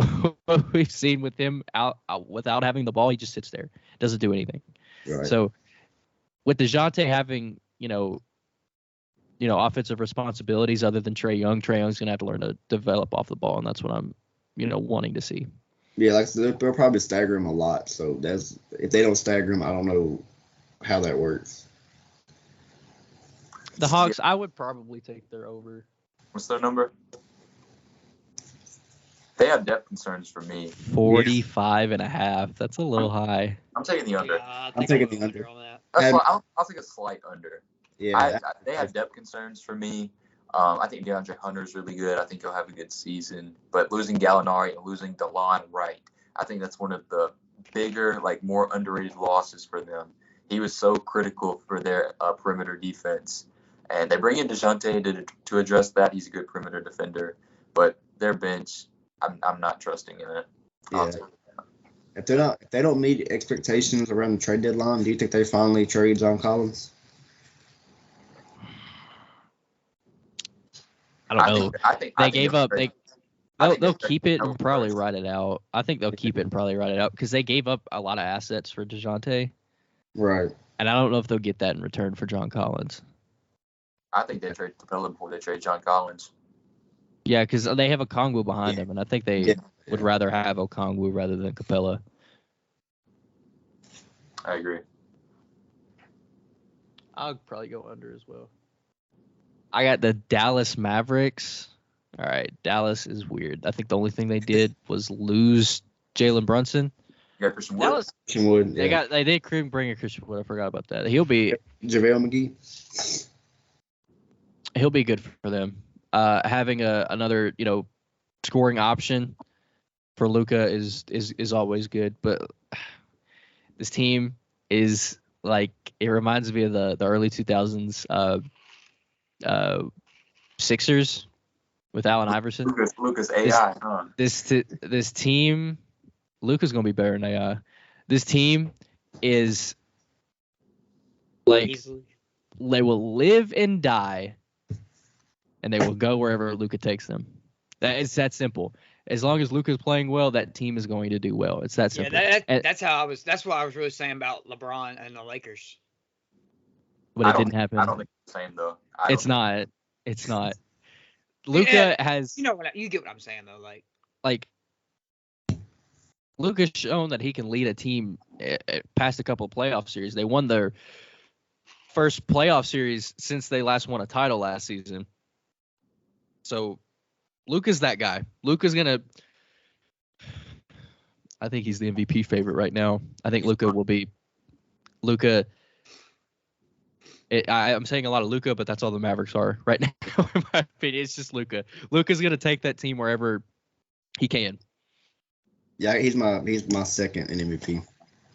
what we've seen with him out without having the ball, he just sits there, doesn't do anything. Right. So with DeJounte having, offensive responsibilities other than Trae Young's going to have to learn to develop off the ball, and that's what I'm, wanting to see. Yeah, like they'll probably stagger him a lot. So if they don't stagger him, I don't know how that works. The Hawks, I would probably take their over. What's their number? They have depth concerns for me. 45.5. That's a little high. I'm taking the under. I'm taking the under on that. That's why I'll take a slight under. Yeah, they have depth concerns for me. I think DeAndre Hunter's really good. I think he'll have a good season. But losing Gallinari and losing DeLon Wright, I think that's one of the bigger, more underrated losses for them. He was so critical for their perimeter defense. And they bring in DeJounte to address that. He's a good perimeter defender. But their bench, I'm not trusting in it. Yeah. If they don't meet expectations around the trade deadline, do you think they finally trade John Collins? I don't know. They gave up. They'll keep it and probably ride it out. I think they'll keep it and probably ride it out, because they gave up a lot of assets for DeJounte. Right. And I don't know if they'll get that in return for John Collins. I think they trade Capella before they trade John Collins. Yeah, because they have Okongwu behind them, and I think they would rather have Okongwu rather than Capella. I agree. I'll probably go under as well. I got the Dallas Mavericks. All right, Dallas is weird. I think the only thing they did was lose Jalen Brunson. You got Christian Wood. Christian Wood. Yeah. They did bring a Christian Wood. I forgot about that. He'll be JaVale McGee. He'll be good for them. Having another scoring option for Luka is always good. But this team is it reminds me of the early 2000s Sixers with Allen Iverson. Luka's AI, huh? This team, Luka's gonna be better than AI. This team is live and die, and they will go wherever Luka takes them. It's that simple. As long as Luka's playing well, that team is going to do well. It's that simple. Yeah, that's what I was really saying about LeBron and the Lakers. But it didn't happen. I don't think it's the same though. It's not. Luka has. You get what I'm saying though. Like Luka's shown that he can lead a team past a couple of playoff series. They won their first playoff series since they last won a title last season. So Luka's that guy. I think he's the MVP favorite right now. I think Luka will be. I'm saying a lot of Luka, but that's all the Mavericks are right now, in my opinion. It's just Luka. Luka's going to take that team wherever he can. Yeah, he's my second in MVP.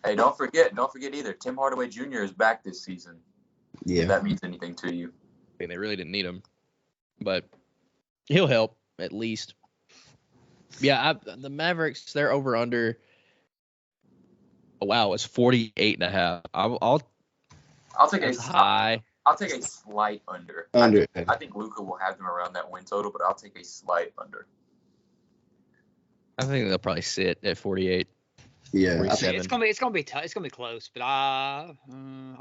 Hey, don't forget either. Tim Hardaway Jr. is back this season. Yeah. If that means anything to you. I mean, they really didn't need him, but he'll help at least. Yeah, the Mavericks, they're over under. Oh, wow, it's 48.5. I'll take high. I'll take a slight under. Under. I think Luka will have them around that win total, but I'll take a slight under. I think they'll probably sit at 48. Yeah, it's gonna be tough. It's gonna be close, but I'll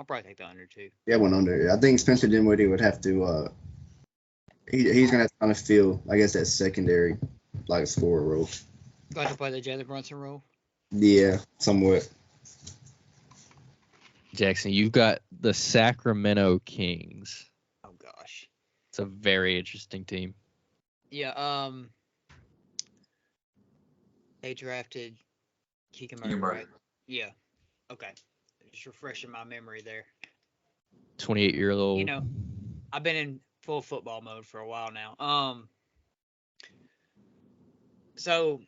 probably take the under too. Yeah, one under. I think Spencer Dinwiddie would have to. He's gonna have to kind of feel, I guess, that secondary like scorer role. Got to play the Jalen Brunson role. Yeah, somewhat. Jackson, you've got the Sacramento Kings. Oh gosh, it's a very interesting team. Yeah. They drafted Keegan Murray, right? Yeah. Okay. Just refreshing my memory there. 28-year-old. You know, I've been in full football mode for a while now. So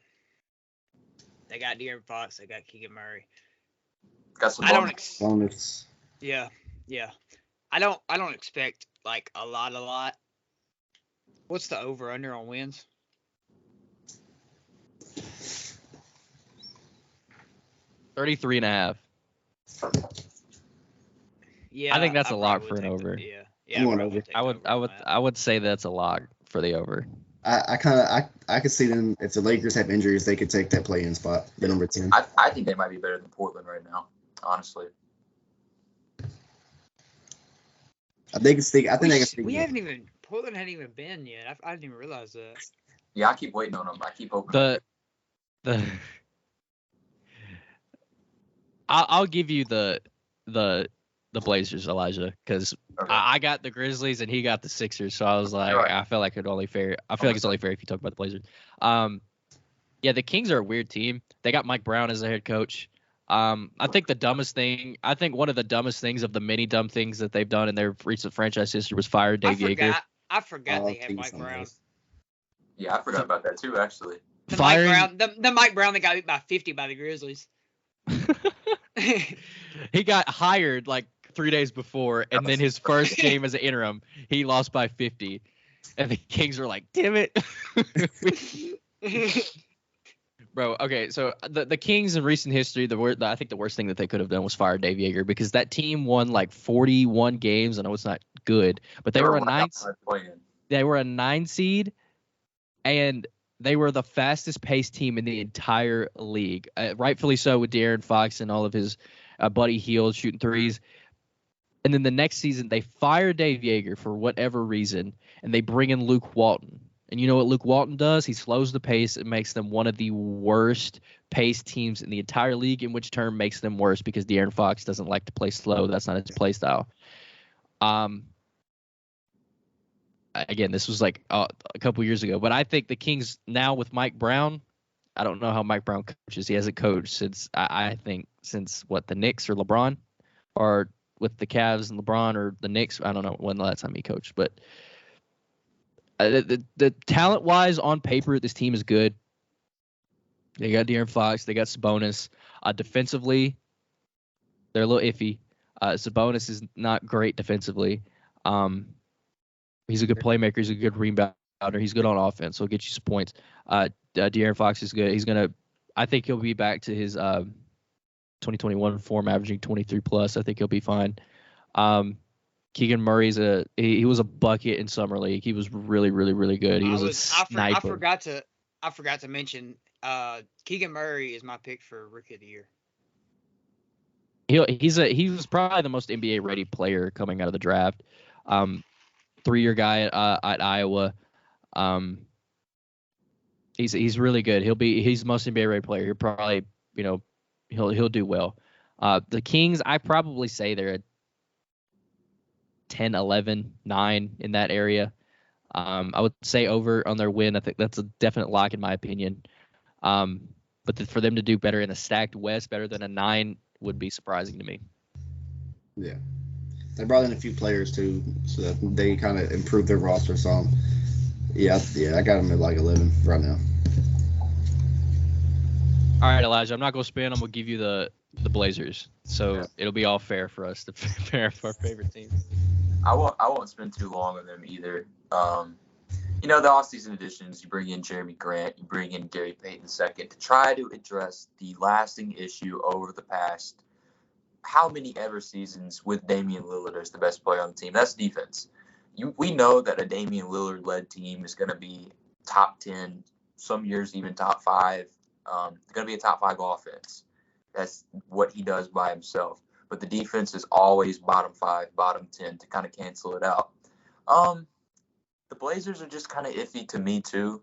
they got De'Aaron Fox, they got Keegan Murray. Got some bonus. Yeah. I don't expect like a lot. What's the over under on wins? 33.5. Yeah, I think that's a lock for an over. I would say that's a lock for the over. I could see them, if the Lakers have injuries, they could take that play-in spot, the number 10. I think they might be better than Portland right now, honestly. Portland hadn't even been yet. I didn't even realize that. Yeah, I keep waiting on them. I keep hoping. I'll give you the Blazers, Elijah, because okay. I got the Grizzlies and he got the Sixers, so I was like, right. I feel like it's only fair if you talk about the Blazers. Yeah, the Kings are a weird team. They got Mike Brown as their head coach. I think one of the dumbest things of the many dumb things that they've done in their recent franchise history was fire Dave Yeager. I forgot they had Mike Brown. Yeah, I forgot about that too, actually. The Mike Brown that got beat by 50 by the Grizzlies. He got hired like 3 days before, and then his first game as an interim, he lost by 50. And the Kings were like, damn it. Bro, okay, so the Kings in recent history, I think the worst thing that they could have done was fire Dave Yeager, because that team won like 41 games. I know it's not good, but they were a 9 seed, and they were the fastest paced team in the entire league. Rightfully so, with De'Aaron Fox and all of his Buddy Hield shooting threes. And then the next season, they fire Dave Yeager for whatever reason, and they bring in Luke Walton. And you know what Luke Walton does? He slows the pace and makes them one of the worst paced teams in the entire league, in which term makes them worse because De'Aaron Fox doesn't like to play slow. That's not his play style. Again, this was like a couple years ago, but I think the Kings now with Mike Brown, I don't know how Mike Brown coaches. He hasn't coached since the Knicks or LeBron, or with the Cavs and LeBron or the Knicks. I don't know when the last time he coached, but the talent-wise on paper, this team is good. They got De'Aaron Fox. They got Sabonis. Defensively, they're a little iffy. Sabonis is not great defensively. He's a good playmaker. He's a good rebounder. He's good on offense, so he'll get you some points. De'Aaron Fox is good. I think he'll be back to his 2021 form, averaging 23 plus. I think he'll be fine. Keegan Murray's he was a bucket in summer league. He was really, really, really good. He was a sniper. I forgot to mention Keegan Murray is my pick for Rookie of the Year. He was probably the most NBA ready player coming out of the draft. 3-year guy at Iowa. He's really good. He's the most NBA ready player. He'll probably he'll do well. The Kings, I probably say they're at 10, 11, 9 in that area. I would say over on their win. I think that's a definite lock in my opinion. But for them to do better in a stacked West, better than a 9, would be surprising to me. Yeah. They brought in a few players too, so that they kind of improved their roster some. Yeah, I got them at like 11 right now. All right, Elijah, I'm not going to spin. I'm going to give you the Blazers. So it'll be all fair for us to pair for our favorite team. I won't spend too long on them either. The offseason additions, you bring in Jeremy Grant, you bring in Gary Payton II to try to address the lasting issue over the past how many ever seasons with Damian Lillard as the best player on the team. That's defense. We know that a Damian Lillard-led team is going to be top 10, some years even top 5. It's going to be a top 5 offense. That's what he does by himself. But the defense is always bottom 5, bottom 10 to kind of cancel it out. The Blazers are just kind of iffy to me too.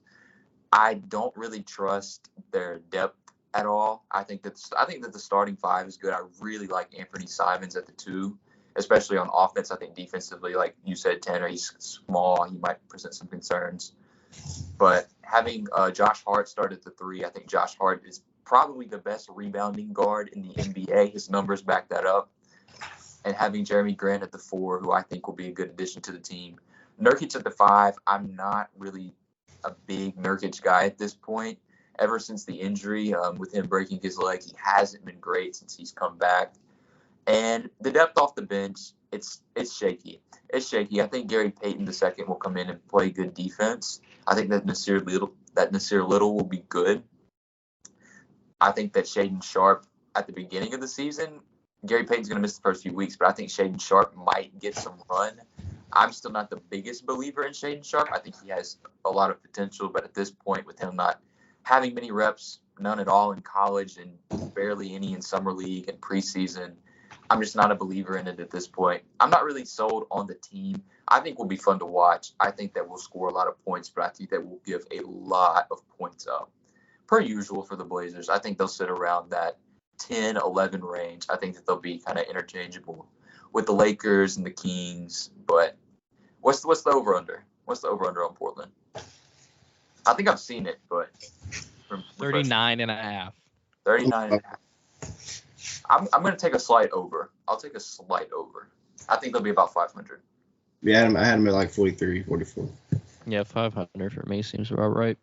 I don't really trust their depth at all. I think that the starting 5 is good. I really like Anthony Simons at the 2, especially on offense. I think defensively, like you said, Tanner, he's small. He might present some concerns. But having Josh Hart start at the 3, I think Josh Hart is probably the best rebounding guard in the NBA. His numbers back that up. And having Jeremy Grant at the 4, who I think will be a good addition to the team. Nurkic at the 5, I'm not really a big Nurkic guy at this point. Ever since the injury, with him breaking his leg, he hasn't been great since he's come back. And the depth off the bench, it's shaky. It's shaky. I think Gary Payton II will come in and play good defense. I think that Nasir Little will be good. I think that Shaedon Sharpe at the beginning of the season, Gary Payton's going to miss the first few weeks, but I think Shaedon Sharpe might get some run. I'm still not the biggest believer in Shaedon Sharpe. I think he has a lot of potential, but at this point, with him not having many reps, none at all in college and barely any in summer league and preseason, I'm just not a believer in it at this point. I'm not really sold on the team. I think we'll be fun to watch. I think that we'll score a lot of points, but I think that we'll give a lot of points up. Per usual for the Blazers, I think they'll sit around that 10, 11 range. I think that they'll be kind of interchangeable with the Lakers and the Kings, but what's the over-under? What's the over-under on Portland? I think I've seen it, but 39.5. 39.5. I'm going to take a slight over. I'll take a slight over. I think they'll be about 500. Yeah, I had them at like 43, 44. Yeah, 500 for me seems about right.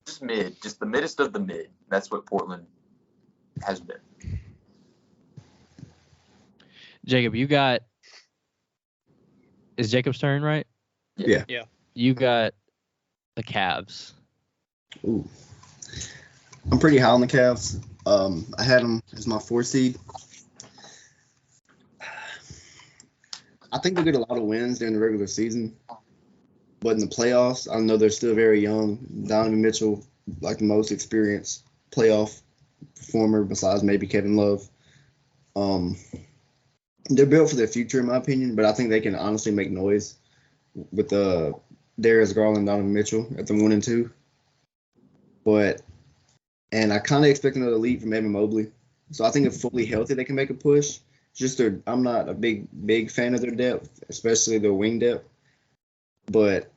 Just mid, just the middest of the mid. That's what Portland has been. Jacob, is Jacob's turn, right? Yeah. You got the Cavs. Ooh. I'm pretty high on the Cavs. I had them as my 4 seed. I think they'll get a lot of wins during the regular season. But in the playoffs, I know they're still very young. Donovan Mitchell, like the most experienced playoff performer besides maybe Kevin Love. They're built for the future, in my opinion, but I think they can honestly make noise with Darius Garland, Donovan Mitchell at the 1 and 2. And I kind of expect another leap from Evan Mobley. So I think if fully healthy, they can make a push. I'm not a big fan of their depth, especially their wing depth. But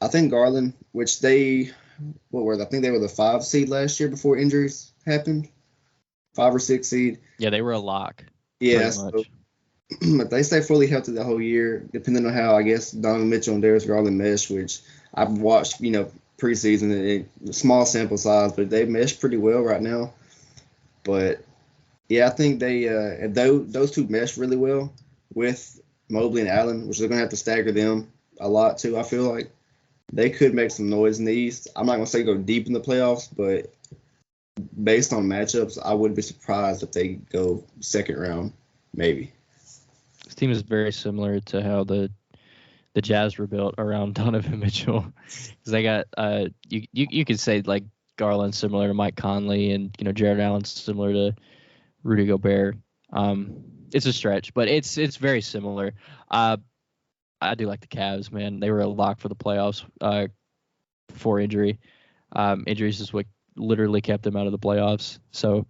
I think Garland, which I think they were the 5 seed last year before injuries happened. 5 or 6 seed. Yeah, they were a lock. Yeah, so, but they stay fully healthy the whole year, depending on how, I guess, Donovan Mitchell and Darius Garland mesh, which I've watched, preseason, small sample size, but they mesh pretty well right now. But, yeah, I think those two mesh really well with Mobley and Allen, which they're going to have to stagger them a lot too, I feel like. They could make some noise in the East. I'm not going to say go deep in the playoffs, but based on matchups, I wouldn't be surprised if they go second round, maybe. This team is very similar to how the Jazz were built around Donovan Mitchell, because they got you could say like Garland's similar to Mike Conley, and Jared Allen's similar to Rudy Gobert. It's a stretch, but it's very similar. I do like the Cavs, man. They were a lock for the playoffs before injury. Injuries is what literally kept them out of the playoffs. So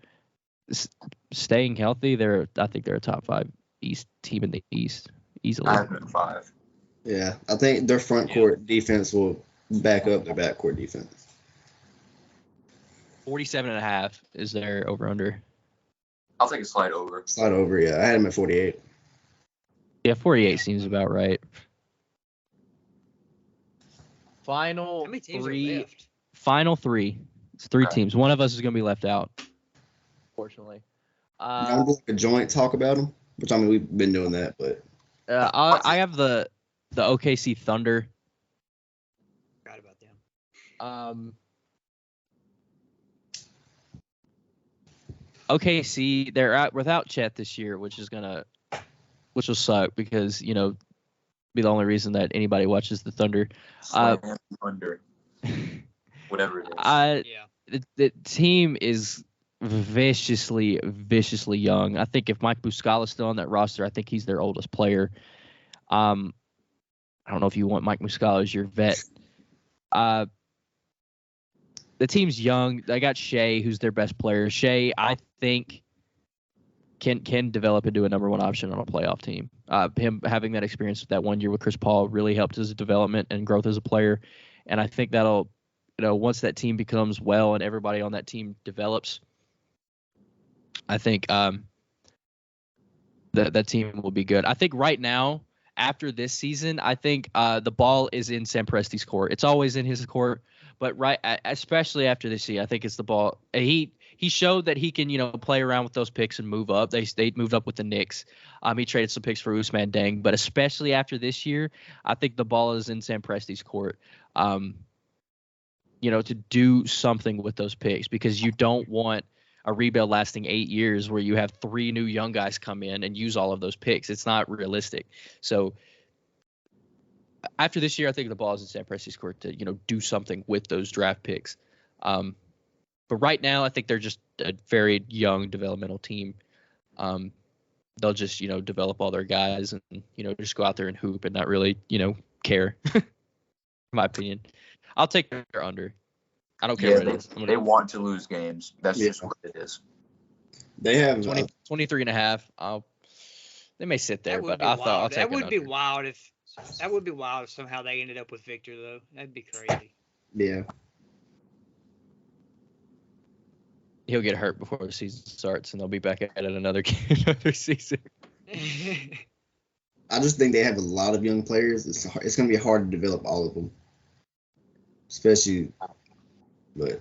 staying healthy, I think they're a top 5 East team in the East easily. I have them at 5. Yeah, I think their front court defense will back up their backcourt defense. 47.5 is their over/under. I'll take a slide over. Slide over, yeah. I had them at 48. Yeah, 48 seems about right. How many teams are left? Final 3. It's 3 teams. One of us is going to be left out, fortunately. I'm going to do like a joint talk about them, which I mean we've been doing that, but I have the OKC Thunder. Forgot about them. OKC, they're out without Chet this year, which will suck because be the only reason that anybody watches the Thunder. Under whatever it is. The team is viciously young. I think if Mike Muscala's still on that roster, I think he's their oldest player. I don't know if you want Mike Muscala as your vet. The team's young. They got Shea, who's their best player. Shea, I think, can develop into a number 1 option on a playoff team. Him having that experience that 1 year with Chris Paul really helped his development and growth as a player. And I think that'll, once that team becomes well and everybody on that team develops, I think that team will be good. I think right now, after this season, I think the ball is in Sam Presti's court. It's always in his court, but especially after this year, I think it's the ball. He showed that he can, play around with those picks and move up. They moved up with the Knicks. He traded some picks for Ousmane Deng, but especially after this year, I think the ball is in Sam Presti's court. To do something with those picks, because you don't want a rebuild lasting 8 years where you have 3 new young guys come in and use all of those picks. It's not realistic. So after this year, I think the ball is in Sam Presti's court to, do something with those draft picks. But right now, I think they're just a very young developmental team. They'll just, develop all their guys and, just go out there and hoop and not really, care, in my opinion. I'll take their under. I don't care what it is. They want to lose games. That's just what it is. They have 23.5. They may sit there, but I thought I'll take that would be wild if somehow they ended up with Victor, though. That'd be crazy. Yeah. He'll get hurt before the season starts, and they'll be back at it another season. I just think they have a lot of young players. It's going to be hard to develop all of them, especially. But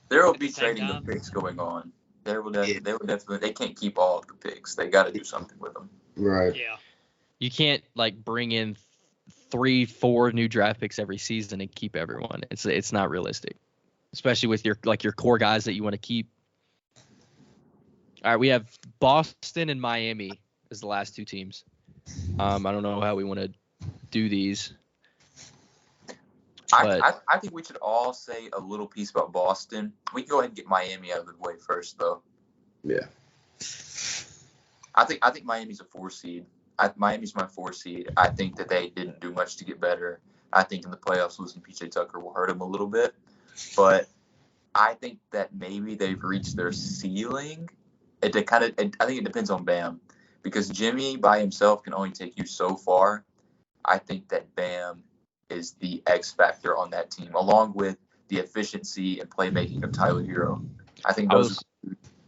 there will be trading of picks going on. They will definitely. They can't keep all of the picks. They got to do something with them. Right. Yeah. You can't bring in 3-4 new draft picks every season and keep everyone. It's not realistic, especially with your core guys that you want to keep. All right, we have Boston and Miami as the last 2 teams. I don't know how we want to do these. I think we should all say a little piece about Boston. We can go ahead and get Miami out of the way first, though. Yeah. I think Miami's a 4 seed. Miami's my 4 seed. I think that they didn't do much to get better. I think in the playoffs, losing PJ Tucker will hurt them a little bit. But I think that maybe they've reached their ceiling. I think it depends on Bam, because Jimmy by himself can only take you so far. I think that Bam is the X factor on that team, along with the efficiency and playmaking of Tyler Hero. I think those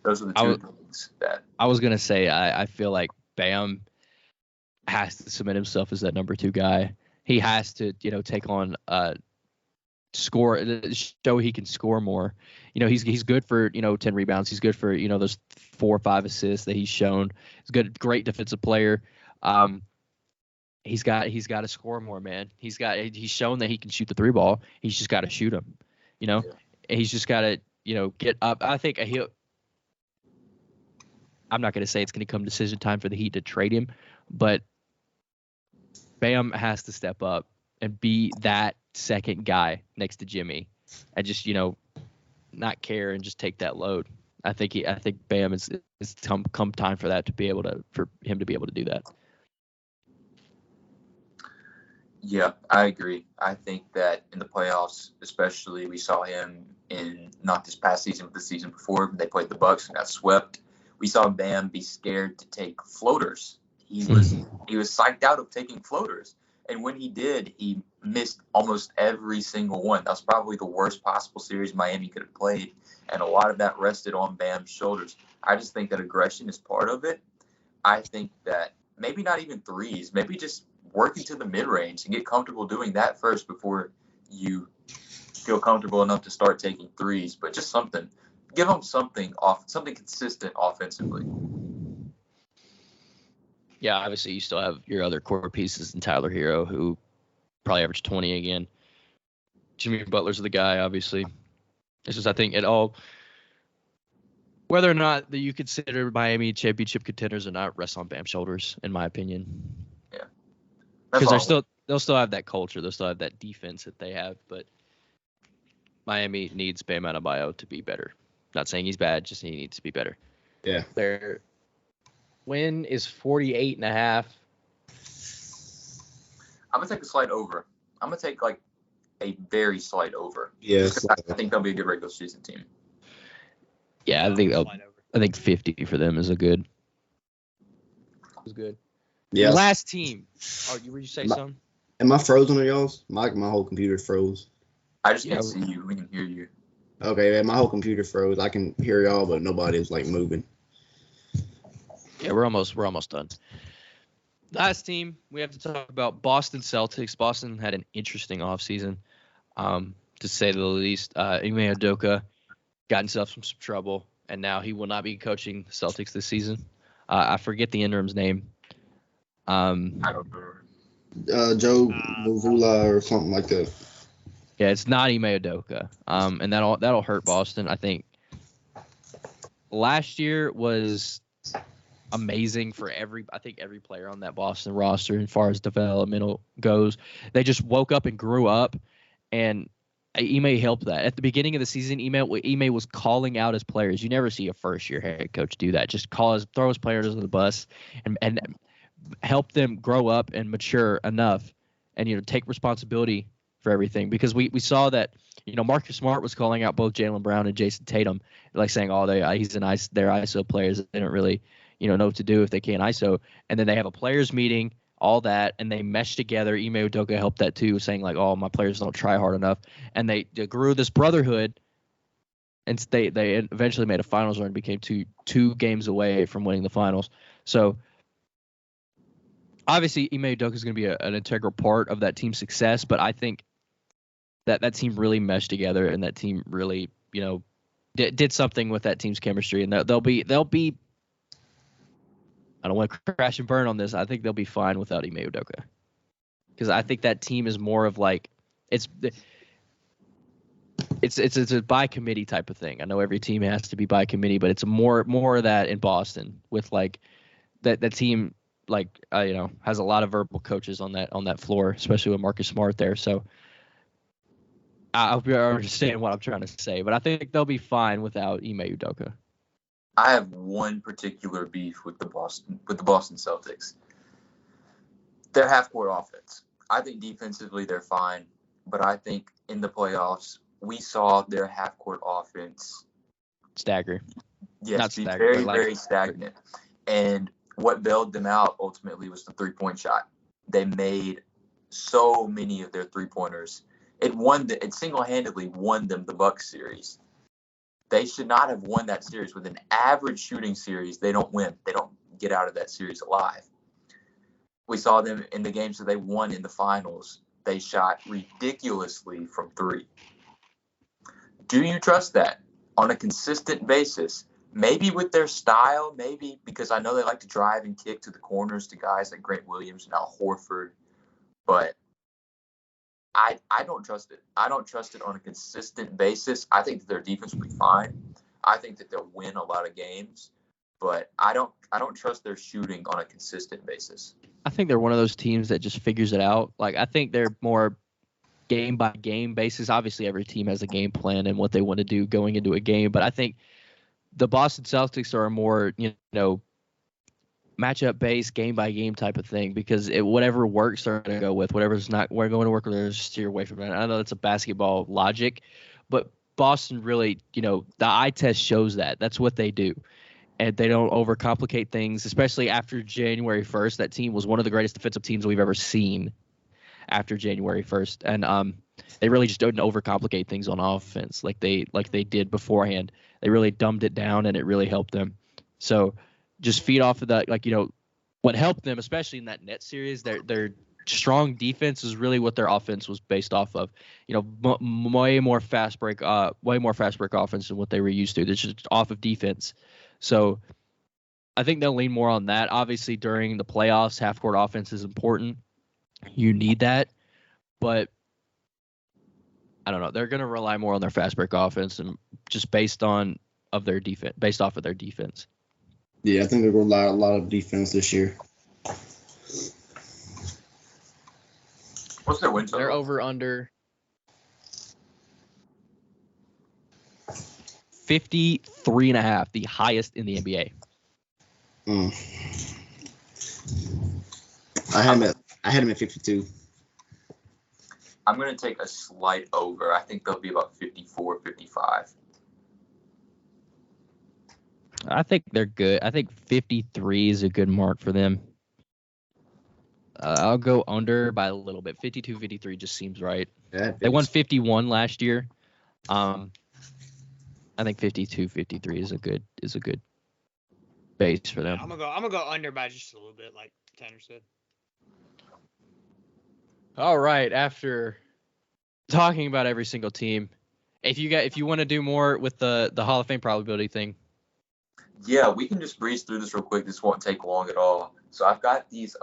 are the 2 things that I was gonna say. I feel like Bam has to cement himself as that number 2 guy. He has to, take on score, show he can score more. He's good for 10 rebounds. He's good for those 4 or 5 assists that he's shown. He's good, great defensive player. He's got to score more, man. He's shown that he can shoot the 3 ball. He's just got to shoot them. He's just got to get up. I think I'm not going to say it's going to come decision time for the Heat to trade him, but Bam has to step up and be that second guy next to Jimmy and just, not care and just take that load. I think Bam is come time for that for him to be able to do that. Yeah, I agree. I think that in the playoffs, especially, we saw him in not this past season, but the season before when they played the Bucks and got swept. We saw Bam be scared to take floaters. He was psyched out of taking floaters. And when he did, he missed almost every single one. That was probably the worst possible series Miami could have played. And a lot of that rested on Bam's shoulders. I just think that aggression is part of it. I think that maybe not even threes, maybe just work into the mid-range and get comfortable doing that first before you feel comfortable enough to start taking threes. But just something. Give them something consistent offensively. Yeah, obviously you still have your other core pieces in Tyler Hero, who probably averaged 20 again. Jimmy Butler's the guy, obviously. It's just, I think, whether or not that you consider Miami championship contenders or not rests on Bam's shoulders, in my opinion. Yeah. Because they'll still have that culture. They'll still have that defense that they have, but Miami needs Bam Adebayo to be better. Not saying he's bad, just he needs to be better. Yeah. Their win is 48.5. I'm going to take a slight over. I'm going to take like a very slight over. Yes. I think they'll be a good regular season team. Yeah, I think 50 for them is a good. Is good. Yeah. Last team. Oh, were you say something? Am I frozen on y'all's? My whole computer froze. I just can't see you. We can hear you. Okay, man, my whole computer froze. I can hear y'all, but nobody's like moving. Yeah, we're almost done. Last team, we have to talk about Boston Celtics. Boston had an interesting offseason, to say the least. Ime Udoka got himself in some trouble, and now he will not be coaching the Celtics this season. I forget the interim's name. I don't know. Joe Mazzulla or something like that. Yeah, it's not Ime Udoka, and that'll hurt Boston. I think last year was amazing for every player on that Boston roster as far as developmental goes. They just woke up and grew up, and Ime helped that. At the beginning of the season, Ime was calling out his players. You never see a first-year head coach do that. Just throw his players under the bus and help them grow up and mature enough and take responsibility for everything, because we saw that Marcus Smart was calling out both Jaylen Brown and Jason Tatum, like saying they're ISO players. They don't really know what to do if they can't ISO, and then they have a players meeting, all that, and they mesh together. Ime Udoka helped that too, saying like, oh, my players don't try hard enough, and they grew this brotherhood, and they eventually made a finals run, became two games away from winning the finals. So obviously Ime Udoka is going to be an integral part of that team's success, but I think that team really meshed together, and that team really, did something with that team's chemistry, and they'll be. I don't want to crash and burn on this. I think they'll be fine without Ime Udoka, because I think that team is more of like it's a by committee type of thing. I know every team has to be by committee, but it's more of that in Boston with like that team has a lot of verbal coaches on that floor, especially with Marcus Smart there. So I hope you understand what I'm trying to say, but I think they'll be fine without Ime Udoka. I have one particular beef with the Boston Celtics. Their half-court offense. I think defensively they're fine, but I think in the playoffs we saw their half-court offense stagger. Yes, not be stagger, very, very stagnant. And what bailed them out ultimately was the three-point shot. They made so many of their three-pointers. It single-handedly won them the Bucks series. They should not have won that series. With an average shooting series, they don't win. They don't get out of that series alive. We saw them in the games that they won in the finals. They shot ridiculously from three. Do you trust that on a consistent basis? Maybe with their style, maybe because I know they like to drive and kick to the corners to guys like Grant Williams and Al Horford, but I don't trust it. I don't trust it on a consistent basis. I think that their defense will be fine. I think that they'll win a lot of games, but I don't trust their shooting on a consistent basis. I think they're one of those teams that just figures it out. Like, I think they're more game by game basis. Obviously, every team has a game plan and what they want to do going into a game, but I think the Boston Celtics are a more, matchup based, game by game type of thing, because whatever works they're going to go with. Whatever's not we're going to work with, they're just steer away from it. I know that's a basketball logic, but Boston really, the eye test shows that. That's what they do. And they don't overcomplicate things, especially after January 1st. That team was one of the greatest defensive teams we've ever seen after January 1st. And they really just don't overcomplicate things on offense like they did beforehand. They really dumbed it down, and it really helped them. So just feed off of that. What helped them, especially in that Nets series, their strong defense is really what their offense was based off of. Way more fast break offense than what they were used to. It's just off of defense. So I think they'll lean more on that. Obviously, during the playoffs, half-court offense is important. You need that. But I don't know. They're going to rely more on their fast break offense and just based off of their defense. Yeah, I think they're going to rely a lot of defense this year. What's their win total? They're over under 53.5, the highest in the NBA. I had him at 52. I'm going to take a slight over. I think they'll be about 54, 55. I think they're good. I think 53 is a good mark for them. I'll go under by a little bit. 52, 53 just seems right. They won 51 last year. I think 52, 53 is a good base for them. I'm gonna go under by just a little bit, like Tanner said. All right. After talking about every single team, if you want to do more with the Hall of Fame probability thing. Yeah, we can just breeze through this real quick. This won't take long at all. So I've got these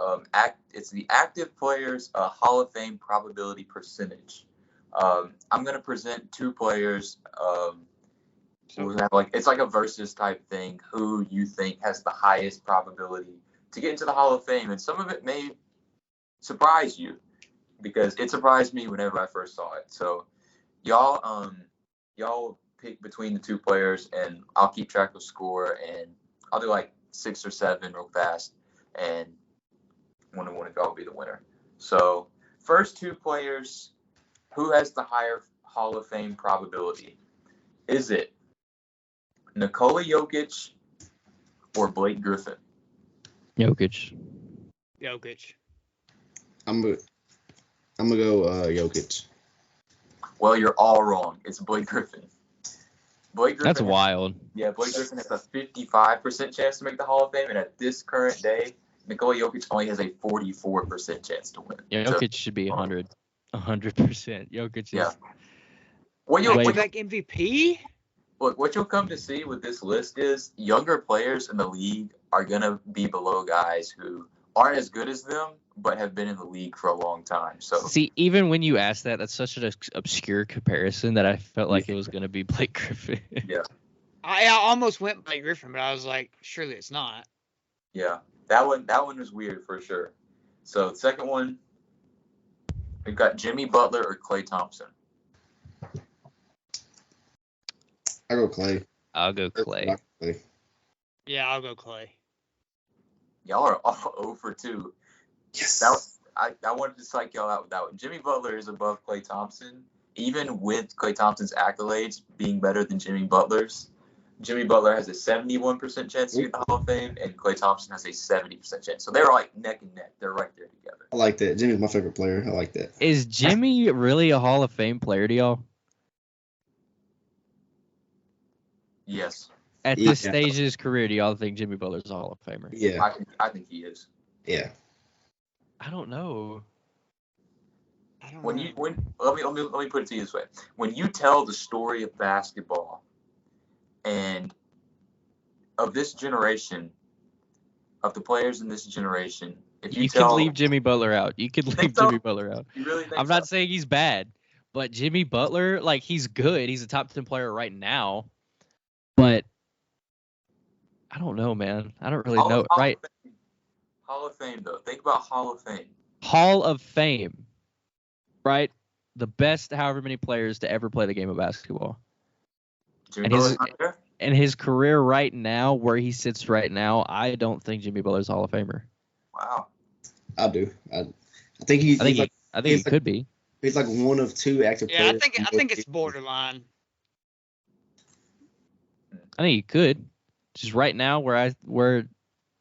it's the active players Hall of Fame probability percentage. I'm gonna present two players. It's like a versus type thing. Who you think has the highest probability to get into the Hall of Fame? And some of it may surprise you, because it surprised me whenever I first saw it. So y'all pick between the two players, and I'll keep track of score, and I'll do like 6 or 7 real fast, and one of y'all will be the winner. So first two players, who has the higher Hall of Fame probability? Is it Nikola Jokic or Blake Griffin? Jokic. I'm gonna go Jokic. Well, you're all wrong. It's Blake Griffin. That's wild. Yeah, Blake Griffin has a 55% chance to make the Hall of Fame, and at this current day, Nikola Jokic only has a 44% chance to win. Yeah, Jokic should be 100%. Jokic is. Yeah. Back-to-back MVP? Look, what you'll come to see with this list is younger players in the league are going to be below guys who aren't as good as them, but have been in the league for a long time. So see, even when you ask that, that's such an obscure comparison that I felt like it was going to be Blake Griffin. Yeah. I almost went Blake Griffin, but I was like, surely it's not. Yeah. That one was weird for sure. So the second one, we've got Jimmy Butler or Klay Thompson. I go Klay. I'll go Klay. Yeah, I'll go Klay. Y'all are all over 2. Yes. I wanted to psych y'all out with that one. Jimmy Butler is above Klay Thompson, even with Klay Thompson's accolades being better than Jimmy Butler's. Jimmy Butler has a 71% chance to get the Hall of Fame, and Klay Thompson has a 70% chance. So they're like neck and neck. They're right there together. I like that. Jimmy's my favorite player. I like that. Is Jimmy really a Hall of Fame player to y'all? Yes. At this stage of his career, do y'all think Jimmy Butler's a Hall of Famer? Yeah. I think he is. Yeah. I don't know. Let me put it to you this way. When you tell the story of basketball and of this generation, of the players in this generation, if you could leave Jimmy Butler out. You could leave Jimmy Butler out. You really think I'm not saying he's bad, but Jimmy Butler, he's good. He's a top 10 player right now. But I don't know, man. I don't really Hall, know. Hall Right. Of Fame. Hall of Fame, though. Think about Hall of Fame. Hall of Fame. Right? The best however many players to ever play the game of basketball. Jimmy And Butler's not there? And his career right now, where he sits right now, I don't think Jimmy Butler's a Hall of Famer. Wow. I do. I think he could be. He's like one of two active players. I think it's borderline. I think he could. Just right now, where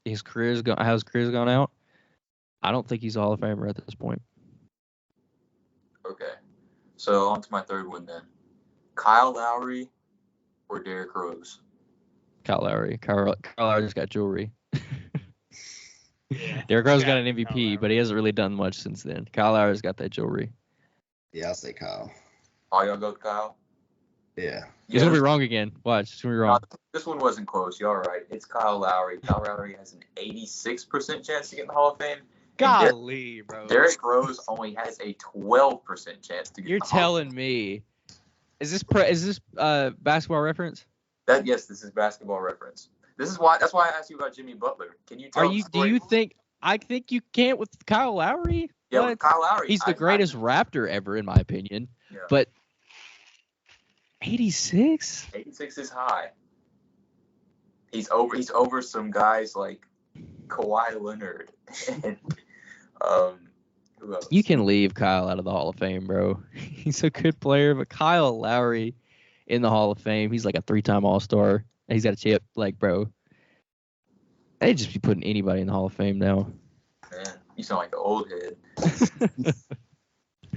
his career's how his career's gone out, I don't think he's a Hall of Famer at this point. Okay. So on to my third one then. Kyle Lowry or Derrick Rose? Kyle Lowry. Kyle Lowry's got jewelry. Derrick Rose got an MVP, but he hasn't really done much since then. Kyle Lowry's got that jewelry. Yeah, I'll say Kyle. Oh, y'all go with Kyle? Yeah. He's going to be wrong again. Watch. He's going to be wrong. No, this one wasn't close. You're all right. It's Kyle Lowry. Kyle Lowry has an 86% chance to get in the Hall of Fame. Golly, bro. Derrick Rose only has a 12% chance to get You're in the Hall of telling me. Is this Basketball Reference? Yes, this is Basketball Reference. That's why I asked you about Jimmy Butler. Can you tell Do you think I think you can't with Kyle Lowry? Yeah, with Kyle Lowry. He's the greatest Raptor ever in my opinion. Yeah. But 86? 86 is high. He's over some guys like Kawhi Leonard and who else? You can leave Kyle out of the Hall of Fame, bro. He's a good player, but Kyle Lowry in the Hall of Fame, he's like a 3-time All-Star. He's got a chip, like, bro. They'd just be putting anybody in the Hall of Fame now. Man, you sound like an old head.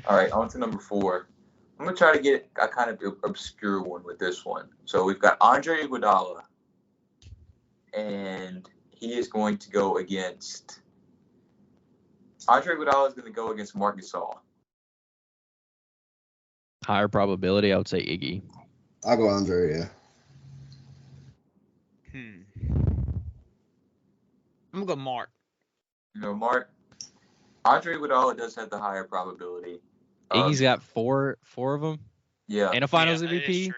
All right, on to number 4. I'm going to try to get a kind of obscure one with this one. So we've got Andre Iguodala, and he is going to go against Andre Iguodala is going to go against Marc Gasol. Higher probability, I would say Iggy. I'll go Andre, yeah. I'm going to go Mark. You know, Mark, Andre Iguodala does have the higher probability. Iggy's got four of them. Yeah. And a Finals MVP.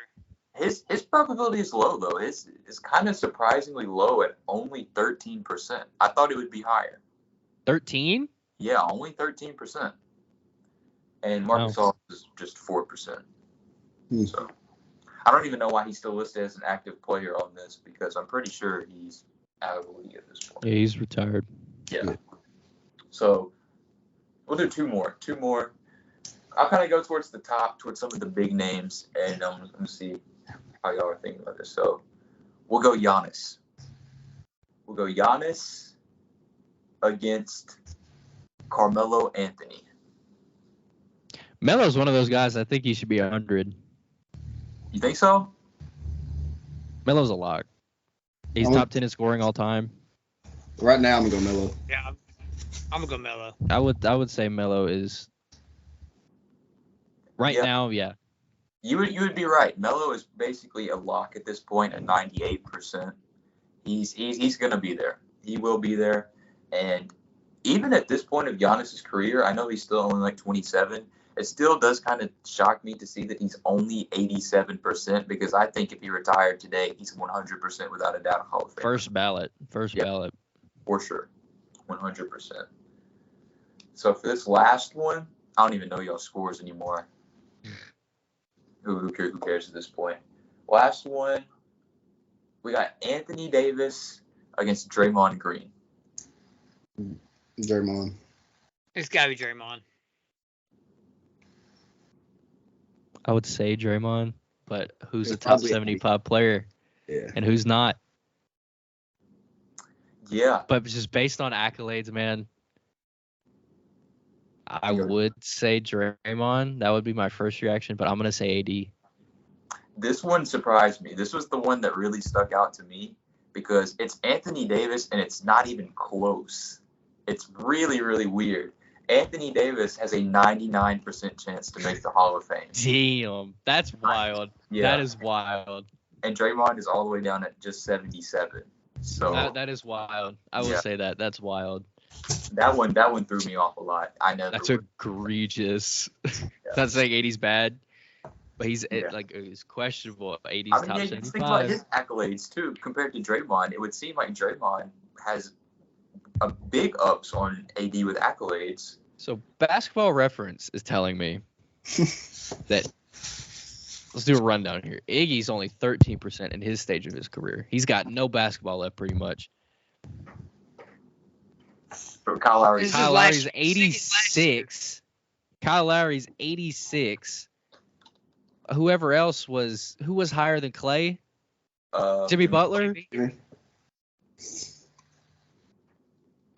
His probability is low though. It's kind of surprisingly low at only 13%. I thought it would be higher. 13? Yeah, only 13%. And Marc Gasol is just 4%. So I don't even know why he's still listed as an active player on this because I'm pretty sure he's out of the league at this point. Yeah, he's retired. Yeah. So we'll do two more. I'll kind of go towards the top, towards some of the big names, and I'm going to see how y'all are thinking about this. So we'll go Giannis. Against Carmelo Anthony. Melo's one of those guys I think he should be 100. You think so? Melo's a lock. He's top 10 in scoring all time. Right now, I'm going to go Melo. Yeah, I'm going to go Melo. I would say Melo is now, yeah. You would be right. Melo is basically a lock at this point at 98%. He's going to be there. He will be there. And even at this point of Giannis's career, I know he's still only like 27. It still does kind of shock me to see that he's only 87% because I think if he retired today, he's 100% without a doubt a Hall of Fame. First ballot. For sure. 100%. So for this last one, I don't even know y'all scores anymore. Who cares at this point? Last one, we got Anthony Davis against Draymond Green. Draymond. It's got to be Draymond. I would say Draymond, but who's a top 75 player? Yeah. And who's not? Yeah. But just based on accolades, man, I would say Draymond. That would be my first reaction, but I'm going to say AD. This one surprised me. This was the one that really stuck out to me because it's Anthony Davis and it's not even close. It's really, really weird. Anthony Davis has a 99% chance to make the Hall of Fame. Damn, that's wild. Yeah. That is wild. And Draymond is all the way down at just 77. So that is wild. I will say that. That's wild. That one threw me off a lot. I know that's egregious. Not saying 80's bad. but he's Yeah. he's questionable. AD's I mean, top yeah, just 75. think about his accolades too compared to Draymond. It would seem like Draymond has a big ups on AD with accolades. So Basketball Reference is telling me that let's do a rundown here. Iggy's only 13% in his stage of his career. He's got no basketball left pretty much. But Kyle Lowry's This is Kyle last Lowry's year. 86. Kyle Lowry's 86. Who was higher than Klay? Jimmy Butler?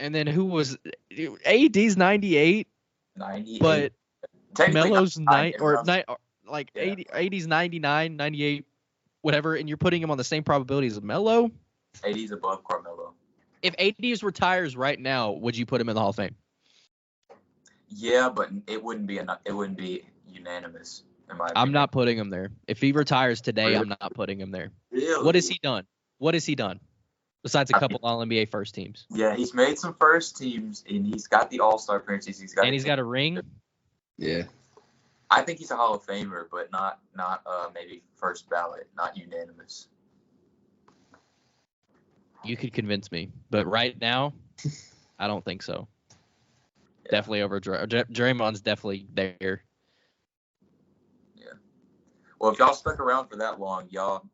And then who was AD's 98, 98. but Technically Melo's not 9 or around- 9 like Yeah. 80's 99, 98, whatever, and you're putting him on the same probabilities as Melo. 80's above Carmelo. If AD retires right now, would you put him in the Hall of Fame? Yeah, but it wouldn't be unanimous in my opinion. I'm not putting him there. If he retires today, Really? I'm not putting him there. Really? What has he done? What has he done? Besides a I couple All-NBA first teams. Yeah, he's made some first teams, and he's got the All-Star appearances. He's got A ring. Yeah. I think he's a Hall of Famer, but not maybe first ballot, not unanimous. You could convince me. But right now, I don't think so. Yeah. Definitely over Draymond's definitely there. Well, if y'all stuck around for that long, y'all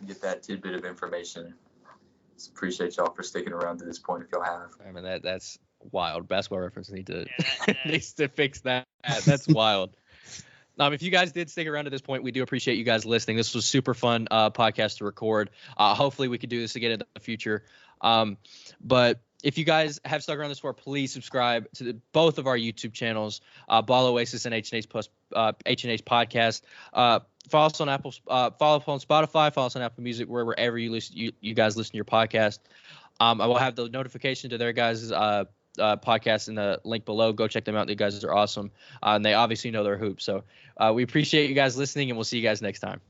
get that tidbit of information. Just appreciate y'all for sticking around to this point if y'all have. I mean, that's wild. Basketball Reference needs Yeah, to fix that. That's wild. If you guys did stick around to this point, we do appreciate you guys listening. This was super fun podcast to record. Hopefully we could do this again in the future. But if you guys have stuck around this far, please subscribe to both of our YouTube channels, Ball Oasis and H&H Plus H&H Podcast. Follow us on Apple. Follow us on Spotify. Follow us on Apple Music, wherever you guys listen to your podcast. I will have the notification to their guys' podcast in the link below. Go check them out. You guys are awesome, and they obviously know their hoops. So we appreciate you guys listening, and we'll see you guys next time.